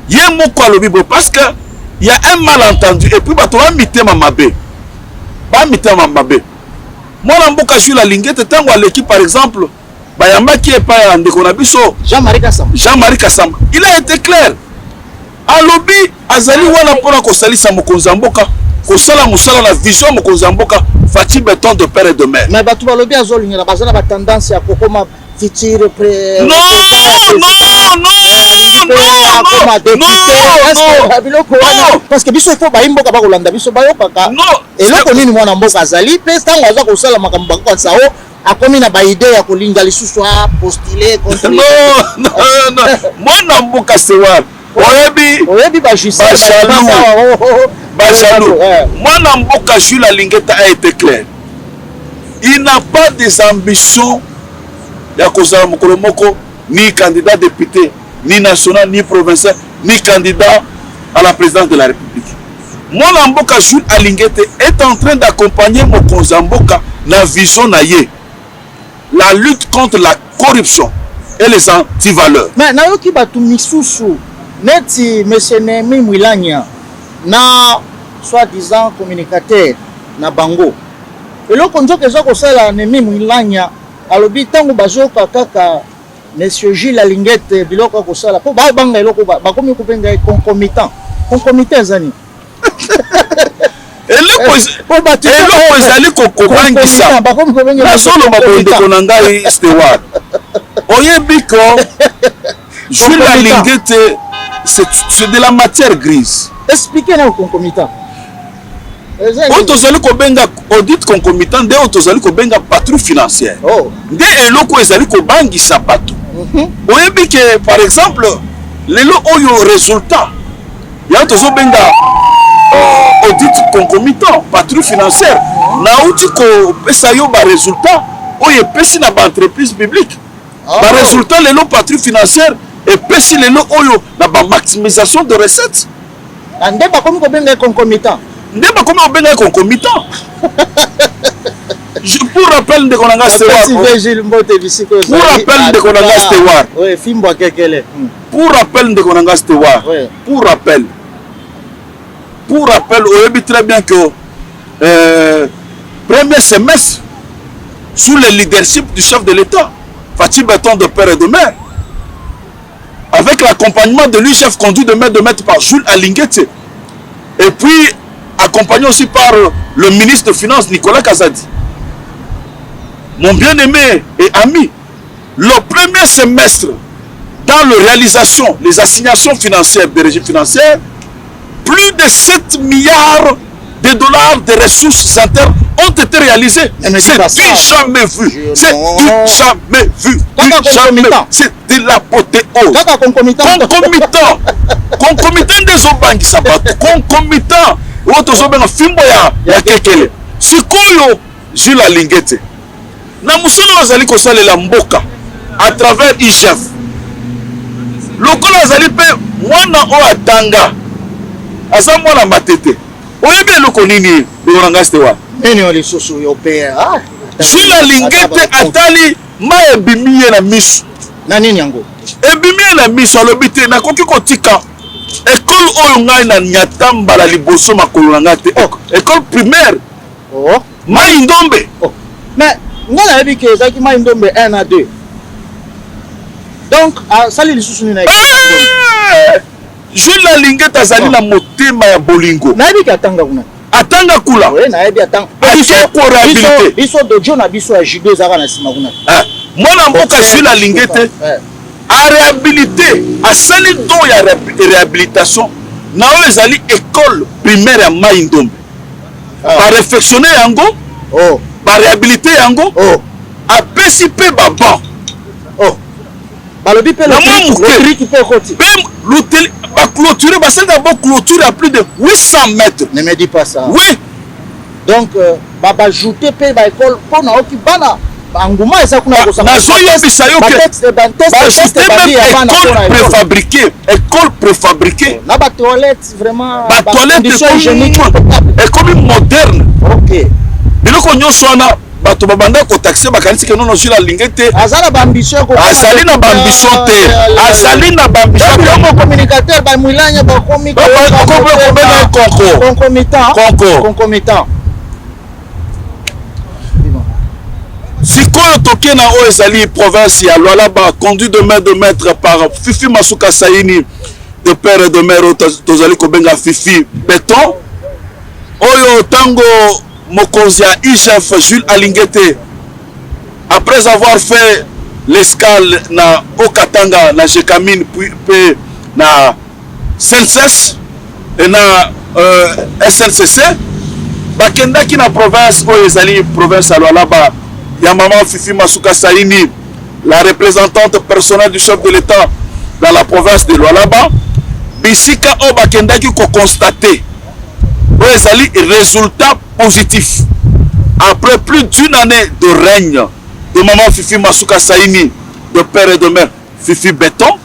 A: Il y a un mot quoi le Bible parce que il y a un malentendu. Et puis, tu vas miter ma mabé. Pas miter ma mabé. Moi, je suis la linguette. Tant que l'équipe, par exemple, Bayamba qui est pas en déconabiso.
B: Jean-Marie
A: Kassamba. Il a été clair. À lobby, Azali wana pona ko salisa mokonzamboka, ko sala musala la vision mokonzamboka, fati béton de père et de mère.
B: Mais batu ba lobby azolinga na bazana ba tendance ya kokoma futur pré.
A: Non.
B: Parce que biso faut ba imboka ba kolanda biso ba yokaka. Et loko nini mwana mboka azali, pesa tango aza ko sala makambo kwa sao. Akomi na ba idée ya kolinga lisusu a postuler contre.
A: Non. Mwana mboka sewa.
B: Oyebi ba
A: Bachalou. Mwana mboka Jules Lingeta a été clair. Il n'a pas des ambitions ya kozala mokolo moko ni candidat député, ni national, ni provincial, ni candidat à la présidence de la République. Mwana mboka Jules Lingeta est en train d'accompagner Mokonza Mboka na vision na ye. La lutte contre la corruption et les antivaleurs.
B: Mais nayoki batu misusu neti monsieur Nemi Mwilanya na soi-disant communicateur na bango eloko nzoka eza kosala Nemi Mwilanya alobi ntango bazoka kaka monsieur Gilles Lingete biloko kosala po babanga eloko bakomi kopenga concomitant ezani
A: eloko ezali kokobangisa nazoloba bondeko na ngai Stewart oyebi ko Jules Lingete c'est de la matière grise.
B: Expliquez nous concomitant.
A: Otozali kobenga audit concomitant de otozali kobenga patrouille financière. De eloko ezali kobangisa bato. Oyebi que par exemple lelo oyo résultat ya tozobenga audit concomitant patrouille financière na uti ko pesa yo ba résultat oyo pesi na ba entreprise publique. Ba résultat lelo patrouille financière et pesi lelo oyo na ba maximisation de recettes.
B: Ande ba komi ko benga concomitant.
A: Ndeba comment on benga concomitant. Pour rappel de Konanga Stewart. Pour rappel de Konanga Stewart.
B: Oui, Fimbo Kekele.
A: Pour rappel de Konanga Stewart. Pour rappel, on dit très bien que premier semestre sous le leadership du chef de l'État, Fatih Béton de père et de mère, avec l'accompagnement de lui, chef conduit de maître par Jules Lingeta, et puis accompagné aussi par le ministre de Finances Nicolas Kazadi. Mon bien-aimé et ami, le premier semestre, dans la réalisation, les assignations financières des régimes financières, plus de 7 milliards de dollars de ressources internes ont été réalisées. C'est du jamais vu. C'est du jamais vu. C'est de l'apothéose. Concomitant. Concomitant des obangi sabat. Concomitant. Autres obangi fimbo ya kekele. Sikoyo Jules Lingeta. Na musolo azali kosalela mboka à travers IGF. Lokola azali pe mwana o atanga. Asa mwana matete. Oyebi eloko nini Konanga Stewart?
B: Nini olisusu yo pe.
A: Jules Lingeta atali ma ebimiye na misu.
B: Na nini yango?
A: Ebimiye na misu alobi te nakoki kotika école oyo ngai na Nyatamba la liboso makolo na te. École primaire. Mai Ndombe.
B: Mais nga na yebi ke ezaki Mai Ndombe 1 à 2. Donc sali lisusu ni na
A: Jules Lingeta azali na motema ya bolingo.
B: Na yebi ke atanga kuna.
A: Atanga kula.
B: Oui, na yebi atanga. Biso dojo na biso ya judo ezaka na sima kuna.
A: Mwana mboka Jules Lingeta a réhabilité, a sali don ya réhabilitation na oyo ezali école primaire ya Mai Ndombe. Ba réfectionner yango. Ba réhabilité yango. A pesi pe baba.
B: Balobi pe le qui peut côté.
A: Même l'hôtel va clôturer, parce que d'abord clôturer à plus de 800 mètres.
B: Ne me dis pas ça.
A: Oui.
B: Donc baba ajouter pe ba école pour na okibana. Anguma esa kuna kosa.
A: Na zoya bisayo que école préfabriquée.
B: Na ba toilette vraiment
A: ba toilette hygiénique. Et comme moderne.
B: OK.
A: De eloko nyonso wana bato babanda kotaxe bakanisi ke nono Jules Alingete
B: azala bambition ko
A: azali na bambition te azali na bambition
B: comme communicateur ba mwilanya ba komi concomitant
A: sikoyo toke na oyo ezali province ya Lualaba conduit de maître par Fifi Masuka Saini de père et de mère tozali kobenga Fifi Béton oyo tango mokonzi ya IGF Jules Alingete après avoir fait l'escale na Okatanga na Jekamine puis na SNCS et na SNCC bakendaki na province oyo ezali province ya Lualaba ya maman Fifi Masuka Saini, la représentante personnelle du chef de l'État dans la province de Lualaba, bisika o bakendaki ko constater ezali résultat positif après plus d'une année de règne de maman Fifi Masuka Saini, de père et de mère Fifi Béton,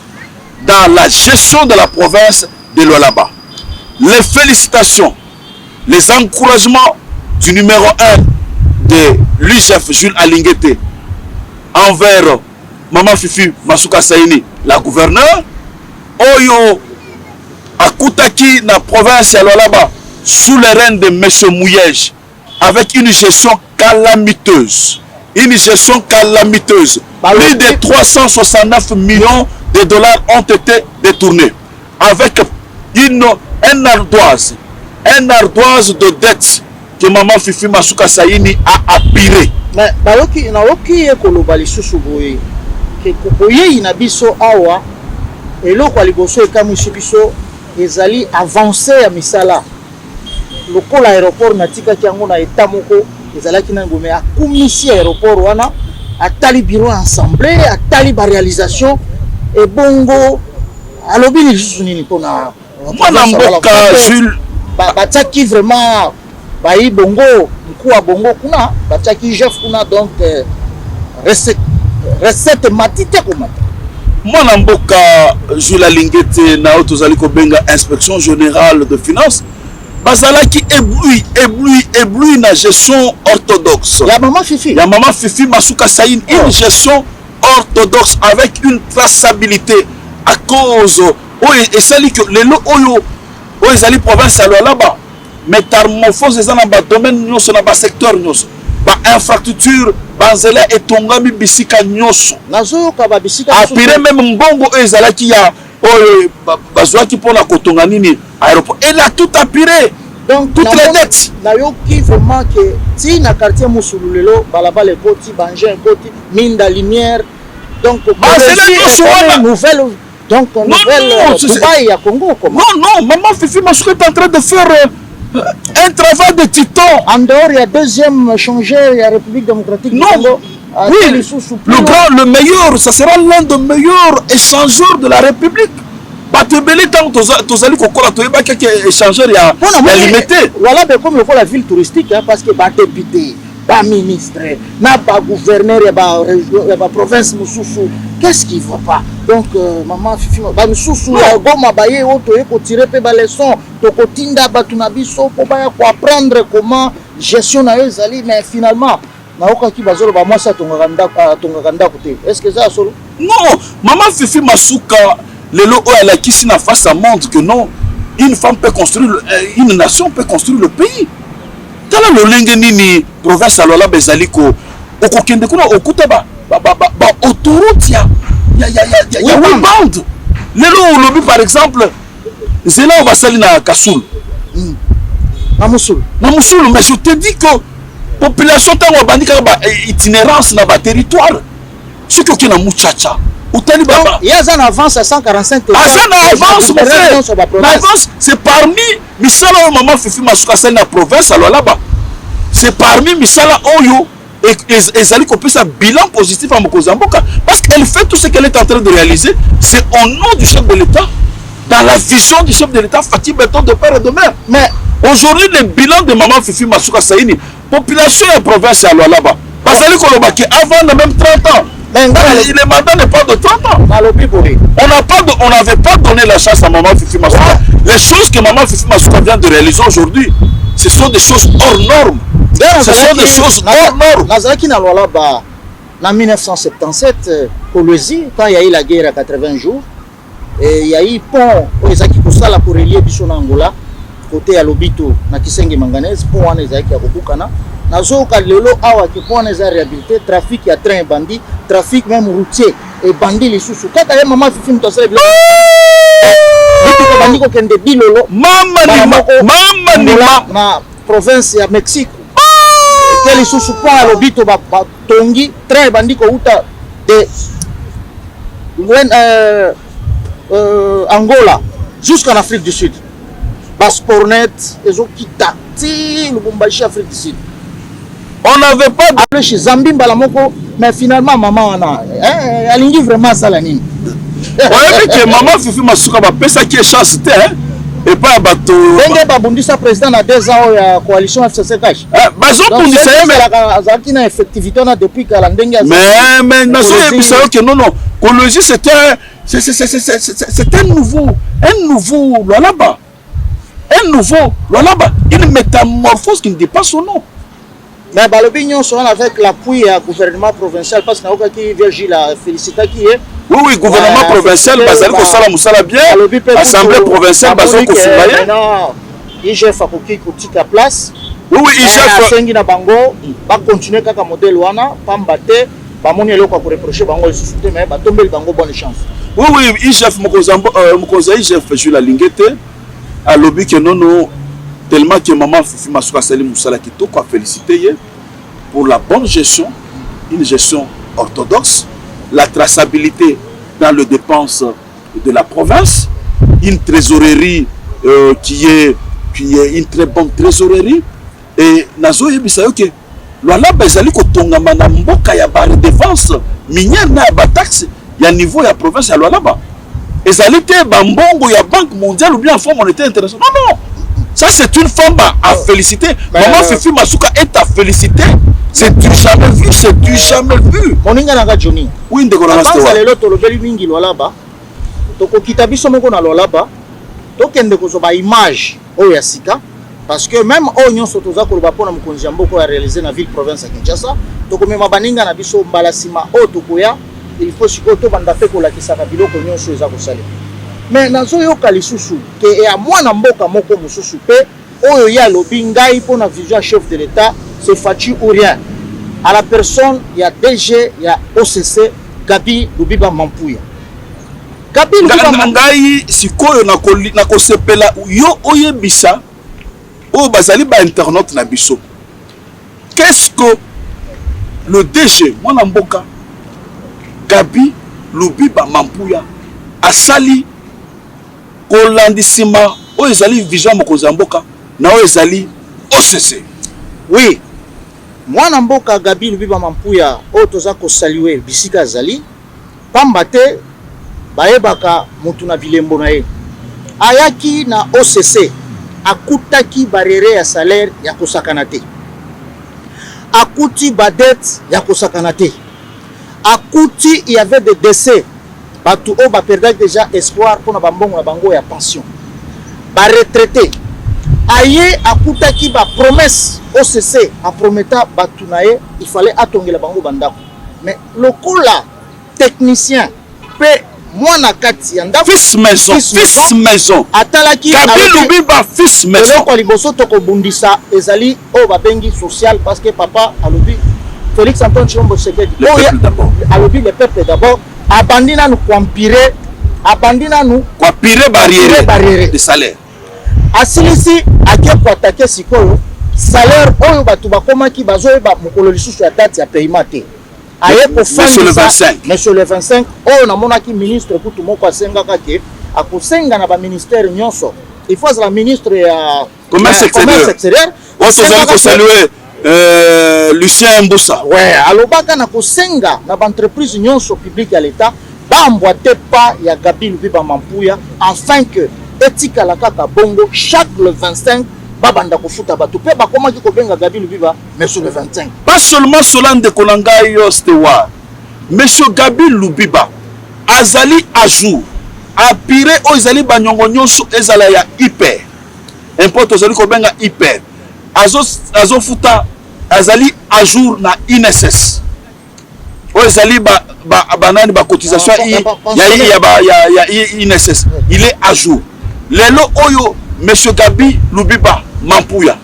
A: dans la gestion de la province de Lualaba. Les félicitations, les encouragements du numéro 1 de l'UGF Jules Alingete envers maman Fifi Masuka Saini, la gouverneure, oyo akutaki na province ya Lualaba sous les rênes de M. Mouyej, avec une gestion calamiteuse. Une gestion calamiteuse. Plus de 369 millions de dollars ont été détournés. Avec un ardoise de dette que maman Fifi Masuka Saini a appiré.
B: Mais baloki naoki ekoloba lisusu boye ke koboye ina biso awa eloko liboso ekamwisi biso ezali avancé ya misala lokola aéroport natikaki yango na eta moko ezalaki na ngome akumisi aéroport wana atali bureau ensemble atali ba réalisation et bongo alobi lisusu nini mpona
A: mwana mboka Jules
B: bataki vraiment bayi bongo mkuu bongo kuna bataki chef kuna donc recette matite komata
A: mwana mboka Jules Alingete na tozali kobenga inspection générale de finances bazalaki ébloui na gestion orthodoxe
B: ya maman Fifi
A: Masuka Saini, une gestion orthodoxe avec une traçabilité à cause et sali que les lots oyo ezali province ya Lualaba métamorphose eza na ba domaine nyonso na ba secteur nyonso ba infrastructure banzela etongami bisika nyonso
B: nazoyoka ba bisika
A: apire même mbongo ezalaki ya oyo bazwaki mpona kotonga nini aéroport elle a tout apiré
B: donc
A: toutes les dettes
B: nayoki vraiment que ti na quartier Musululelo balabala ekoti bangin ekoti minda lumière donc nouvelle donc nouvelle Dubaï ya Congo comment
A: non maman Fifi Masuka est en train de faire un travail de titan.
B: En dehors, il y a deuxième changeur, il y a République démocratique du Congo.
A: Oui, le meilleur, ça sera l'un des meilleurs échangeurs de la République. Batebele tant tozali kokola toyeba que échangeur il y a limité.
B: Voilà comme la ville touristique parce que ba député, ba ministre, na ba gouverneur et ba province mususu. Qu'est-ce qui va pas? Donc maman Fifi ba mususu goma baye oto eko tirer pe ba leçon to kotinda batuna biso ko ba ko apprendre comment gestion na ezali mais finalement naoka ki bazolo ba mwasa tonga kanda côté. Est-ce que ça solo?
A: Non, maman Fifi Masuka lelo o ala kisi na face à montre que non, une femme peut construire une nation peut construire le pays. Tala lo lenge nini province alola bezali ko okokende kuna okuta ba autoroute ya bande. Lelo lobi par exemple zela on va salir na Kasulu.
B: Na Musulu,
A: mais je te dis que population tango bandika ba itinérance na ba territoire. Ce que na muchacha
B: il y a un avance à 145
A: avance, c'est parmi Misala maman Fifi Masuka Saini na province alors là-bas. C'est parmi Misala Oyo et Zali Kopé un bilan positif à Mokozamboka parce qu'elle fait tout ce qu'elle est en train de réaliser. C'est au nom du chef de l'État, dans la vision du chef de l'État, Fatih Béton de père et de mère. Mais aujourd'hui, le bilan de maman Fifi Masuka Saini, population et province alors là-bas. Parce que avant même 30 ans. Le mandat n'est pas de 30 ans. On n'avait pas donné la chance à maman Fifi Masuka. Les choses que maman Fifi Masuka vient de réaliser aujourd'hui, ce sont des choses hors normes. Ce sont des choses hors normes.
C: Nazaraki na Lualaba en 1977, Kolwezi, quand il y a eu la guerre à 80 jours, et il y a eu pont Ezaki Kosala pour relier Biso na Angola, côté à Lobito, na Kisenge Manganese, pont wana Ezaki ya Kokukana. Nazo Kalelo awa ki pont eza réhabilité, trafic ya train bandit, trafic même routier et bandit les sous. Kaka ya mama fifi mutosala bilo. Bandi ko kende bilolo,
A: mama ni
C: na province ya Mexique. Quel sous pont à Lobito ba tongi, train bandit ko uta de Angola jusqu'en Afrique du Sud. Passeport net, ils ont quitté le Bombashi Afrique du Sud.
A: On n'avait pas de...
C: Après chez Zambie Balamoko, mais finalement maman elle a vraiment ça la nini.
A: Ouais, que maman Fifi Masuka va payer ça qui est chasteté, hein, et pas à bateau.
C: Denge Babundisa président a 2 ans la coalition FCCH.
A: Bazon Bundisa mais
C: Azaki na effectivité on a depuis Kalandenge.
A: Mais nazo ebisa que non Kolosi c'est un nouveau Lualaba. Un nouveau Lualaba, une métamorphose qui ne dépasse son nom.
C: Mais Balobignon sont avec l'appui du gouvernement provincial parce que qui Virgile a félicité qui est.
A: Oui, gouvernement provincial, Bazali Kosala Moussala bien, assemblée provinciale, Bazali Kosulaye.
C: Maintenant, IGF a coquille à place.
A: Oui, IGF.
C: Sengi na bango, va continuer kaka modèle wana, pambate, ba moni eloko ko reprocher bango le soutenir mais ba tomber bango bonne chance.
A: Oui, IGF Mokoza IGF Jules Lingete a lobby que non tellement que maman Fifi Masuka Sali Moussala Kitoko a félicité pour la bonne gestion, une gestion orthodoxe, la traçabilité dans les dépenses de la province, une trésorerie qui est une très bonne trésorerie. Et Nazo Yebisayo que Lualaba ezali kotongama na mboka ya ba redevance minière na ba taxe ya niveau ya province ya Lualaba. Ezali te ba mbongo ya Banque mondiale ou bien Fonds monétaire international. Non. Ça, c'est une femme à féliciter. Maman Fifi Masuka est à féliciter. C'est du jamais vu, c'est du jamais vu.
C: Moninga nanga Johnny.
A: Oui, ndeko na master.
C: Avant lelo to lobeli mingi Lualaba. Toko kitabiso moko na Lualaba. To kende ko zo ba image o ya sika parce que même o nyonso toza ko ba pona mukonzi ya mboko ya réaliser na ville province ya Kinshasa. Toko mema baninga na biso mbala sima o tokoya. Il faut siko to banda pe ko la kisaka biloko nyonso eza ko sale. Mais nazo yoka lisusu ke ya mwana mboka moko mususu pe oyo ya lobi ngai pona vision chef de l'État c'est Fachi ou rien à la personne ya DG ya OCC Gabi Lubiba Mampuya. Gabi Lubiba
A: ngai sikoyo na ko sepela yo oyebisa o bazali ba internaute na biso. Qu'est-ce que le DG mwana mboka Gabi Lubiba Mampuya asali kolandisima o ezali vision mokonzi mboka na o ezali OCC.
C: Oui, mwana mboka Gabi Lubiba Mampuya o toza ko saluer bisika zali pamba te bayebaka mutu na bilembo na ye ayaki na OCC akutaki barere ya salaire ya kosakana te, akuti badet ya kosakana te, akuti il y avait des décès batu o ba perdaki déjà espoir pour na bambongo na bango ya pension ba retraité aye akutaki ba promesse OCC a prometa batu na ye il fallait atongela bango bandako mais lokola technicien pe mwana kati ya ndako
A: fils maison
C: atalaki
A: Gabi Lubiba fils maison
C: loko liboso to ko bundisa ezali o ba bengi social parce que papa alobi Félix Antoine Tshilombo Tshisekedi alobi le peuple d'abord abandina nous kwampirer abandina nous
A: kwapire barrière de salaire
C: asilisi ake ko attaquer sikoyo salaire oyo batu bakomaki bazoyeba mokolo lisusu ya date ya paiement te aye ko fandisa monsieur le 25 oyo namonaki ministre kutu moko asengaka ke akosenga na ba ministère nyonso il faut la ministre ya
A: commerce extérieur on ko saluer Lucien Mboussa.
C: Ouais, alobaka na kosenga na entreprise nyonso publique ya l'État bamboite pas ya Gabi Lubiba Mampuya afin que etika la kaka bongo chaque le 25 babanda kofuta batu pe bakoma ki kobenga Gabi Lubiba monsieur le 25.
A: Pas seulement Solande Kolanga yo stewa. Monsieur Gabi Lubiba azali à jour. Apire o ezali banyongo nyonso ezala ya hyper. Importe ozali kobenga hyper. Azo futa azali à jour na INSS oyo ezali banani bacotisation ya INSS il est à jour lelo oyo monsieur Gabi Lubiba Mampuya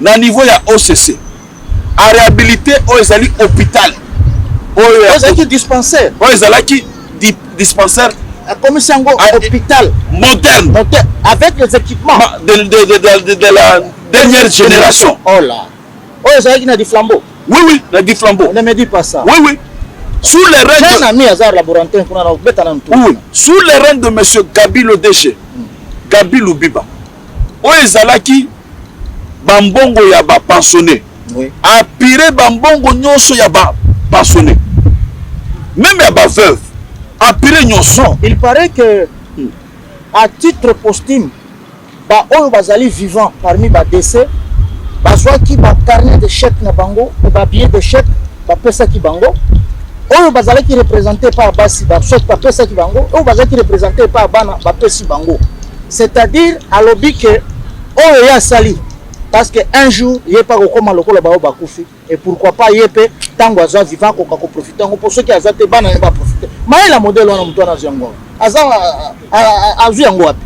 A: na niveau ya OCC a réhabilité oyo ezali hôpital oyo
C: ezalaki dispensaire
A: oyo ezalaki dispensaire
C: comme sango hôpital
A: moderne
C: avec les équipements
A: de la dernière génération.
C: Oh là. Oh, ezalaki na di flambeau.
A: Oui, na di flambeau.
C: Ne me dis pas ça.
A: Oui. Sous les règles.
C: J'ai un ami Azar laborantin qu'on a bêta dans tout.
A: Oui, sous les règles de monsieur Gabi le DG. Gabi Lubiba. Oyo ezalaki bambongo ya ba pensionné.
C: Oui.
A: Apiré bambongo nyonso ya ba pensionné. Même ya ba veuve. Apiré nyonso.
C: Il paraît que à titre posthume ba oyo bazali vivant parmi ba décès bazwaki ba carnet de chèque na bango et ba billet de chèque ba pesa ki bango oyo bazalaki représenté par basi ba soit ba pesa ki bango oyo bazalaki représenté par bana ba pesi bango, c'est-à-dire alobi que oyo ya sali parce que un jour il pas kokoma lokola ba bakufi et pourquoi pas yepe tango azwa vivant ko profiter ngo pour ceux qui azate bana ba profiter mais la modèle wana mtu anaziango aza azu yango wapi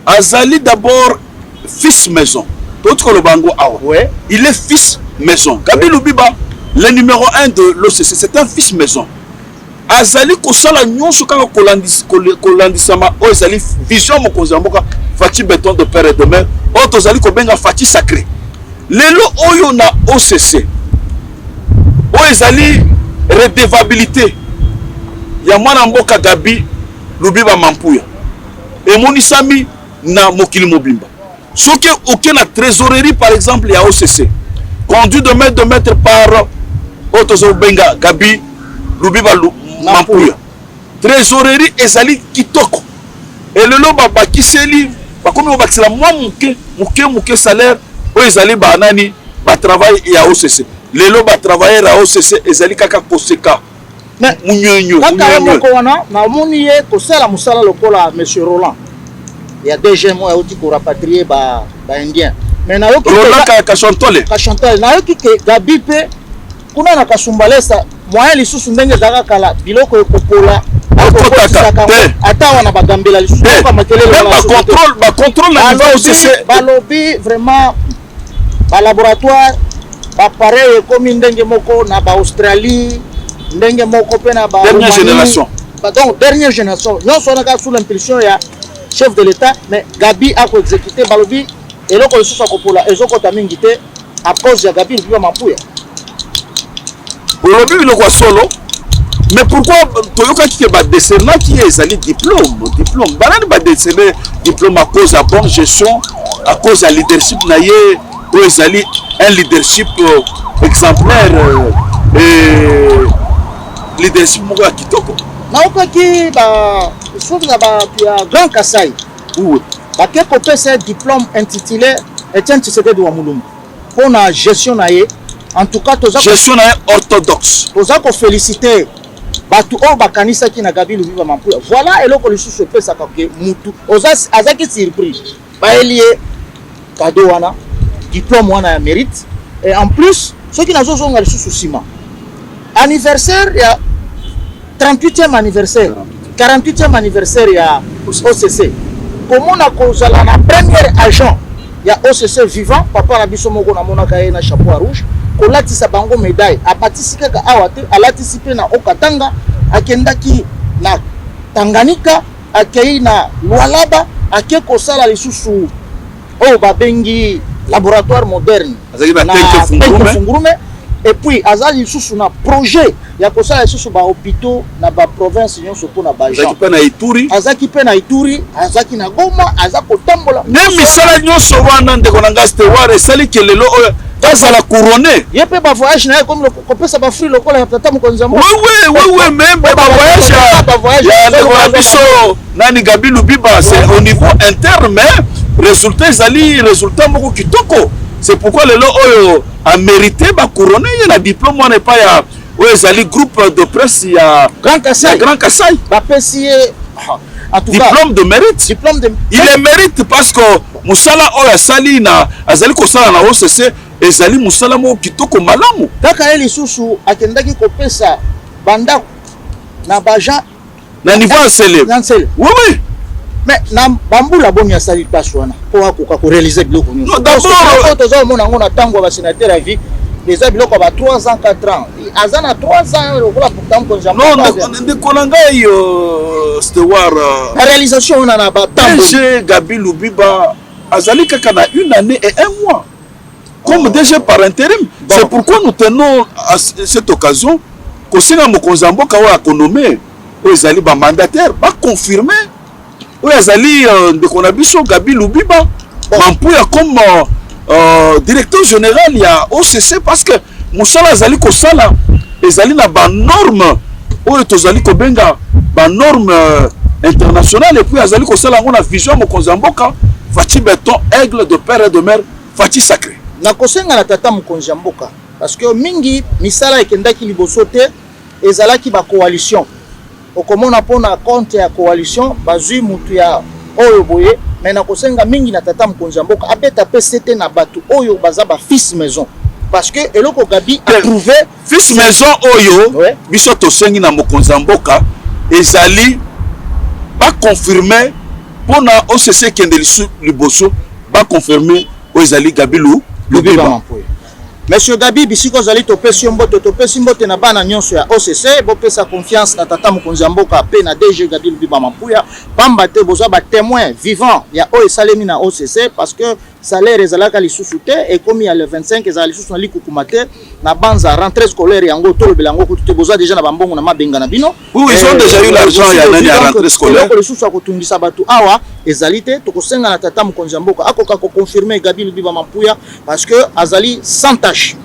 A: azali d'abord fils maison. D'autres le bango awa.
C: Ouais.
A: Il est fils maison. Gabi Lubiba, le numéro 1 de l'OCC, c'est un fils maison. Azali kosala nyonso kaka kolandisama o ezali vision mokonzi mboka fati béton de père et de mère. O tozali ko benga fati sacré. Lelo oyo na OCC. O ezali redevabilité. Ya mwana mboka Gabi Lubiba Mampuya. Et monisami na mokili mobimba. Ce qui aucun la trésorerie par exemple il y a OCC conduit de mettre par Otozo Benga Gabi Lubiba Mampuya trésorerie ezali kitoko et le loba bakiseli bakomi bakisela moi muke salaire o ezali banani ba travail ya OCC le loba travailler à OCC ezali kaka koseka
C: mais
A: munyonyo
C: moko wana na moni ye kosala musala lokola monsieur Roland. Il y a des gens qui ont rapatrié les Indiens. Mais na yoki Kachantole. Na yoki ke Gabi pe kuna na kasumbalesa moyen lisusu ndenge zaka kala biloko ekopola ata wana bagambela lisusu kwa makelele
A: ba contrôle na niveau OCC
C: balobi vraiment ba laboratoire ba pareil comme ndenge moko na ba Australie ndenge moko pe na ba
A: dernière génération.
C: Donc dernière génération. Non seulement sous l'impulsion ya chef de l'État, mais Gabi a exécuté Balobi et l'autre le sous Kopola et Zoko Tamingité à cause de Gabi Lubiba Mampuya.
A: Balobi le quoi solo, mais pourquoi Toyoka qui est décerné qui est allé diplôme, banane ba décerné diplôme à cause de la bonne gestion, à cause de la leadership naïe, ou est un leadership exemplaire et leadership moko kitoko.
C: Naokaki ba sauf na ba Grand Kasai
A: où
C: ba ke kopé ce diplôme intitulé Etienne Tshisekedi wa Mulumbu pour la gestion naie en tout cas toza
A: gestion naie orthodoxe
C: toza ko féliciter batu o bakanisa ki na Gabi Lubiba Mampuya voilà eloko lisusu pesa ka ke mutu oza azaki surprise ba elie cadeau wana diplôme wana ya mérite et en plus ceux qui nazo zonga lisusu sima anniversaire ya 38e anniversaire 48e anniversaire ya OCC comment na kozala na premier agent ya OCC vivant papa na biso moko na monaka ye na chapeau rouge kolatisa bango médaille abatisika ka awate alatisipe na Okatanga akendaki na Tanganyika akei na Lualaba ake kosala lisusu oyo babengi laboratoire moderne
A: na
C: Fungurume et puis azali lisusu na projet ya kosala lisusu ba hôpitaux na ba province nyonso pona ba gens azaki pe na Ituri azaki na Goma azako tambola
A: ne misala nyonso wana ndeko na ngaste ware sali kelelo oyo azala couronné
C: yepe ba voyage na comme kopesa ba fruit lokola ya tata mokonza mo
A: oui même ba voyage ya ndeko na biso nani Gabi Lubiba c'est au niveau interne mais résultat ezali résultat moko kitoko. C'est pourquoi le lot a mérité ba couronner la diplôme on n'est pas ya ezali groupe de presse ya
C: Grand Kassai
A: ba
C: pesi en tout
A: diplôme de mérite il est mérite parce que musala oya sali na azali ko sala na OCC ezali musala moko kitoko malamu
C: kaka ye lisusu akendaki kopesa bandako na bajan
A: na niveau ya célèbre oui oui
C: mais na bambula boni asali place wana po akoka koréaliser biloko nyonso d'abord tozomona yango na ntango ya basénateur ya vie eza biloko ba 3 ans 4 ans aza na 3 ans lokola pourtant konja
A: non ndeko na ngai stewar
C: la réalisation wana na batambo
A: DG Gabi Lubiba azali kaka na 1 année et 1 mois comme DG par intérim. C'est pourquoi nous tenons à cette occasion kosenga mokonzi ya mboka oyo akonome oyo ezali bamandataire baconfirme oyo ezali ndeko na biso Gabi Lubiba Mampuya comme directeur général ya OCC, parce que mosala azali kosala ezali na banorme oyo tozali kobenga banorme internationale, et puis azali kosala yango na vision mokonzi ya mboka Faci Beton, aigle de père et de mère Faci Sacré.
C: Na kosenga na tata mokonzi ya mboka parce que mingi misala ekendaki liboso te ezalaki ba coalition okomona pona compte ya coalition bazui mutu ya oyo boye, mais na kosenga mingi na tata mokonzi ya mboka abeta PCT na batu oyo baza ba fils maison, parce que eloko Gabi a trouvé
A: fils maison oyo biso tosengi na mokonzi ya mboka ezali ba confirmer pona OCC kende liboso ba confirmer oyo ezali Gabi Lubiba
C: Mampuya. Monsieur Gabi bisiko zali topesi mbote na bana nyonso ya OCC bopesa confiance na tata mokonzi ya mboka pe na DG Gabi Lubiba Mampuya pamba te boza ba témoin vivant ya oyo salemi na OCC, parce que salaire ezalaka lisusu te et comme ya le 25 ezala lisusu na likukuma te na banza rentrée scolaire yango tolobela yango kutu te boza déjà na bambongo na mabenga na bino.
A: Oui, ils ont déjà eu l'argent ya nani ya rentrée scolaire.
C: Donc lisusu akotungisa batu awa ezali te tokosenga na tata mokonzi ya mboka akoka ko confirmer Gabi Lubiba Mampuya parce que azali sans tâche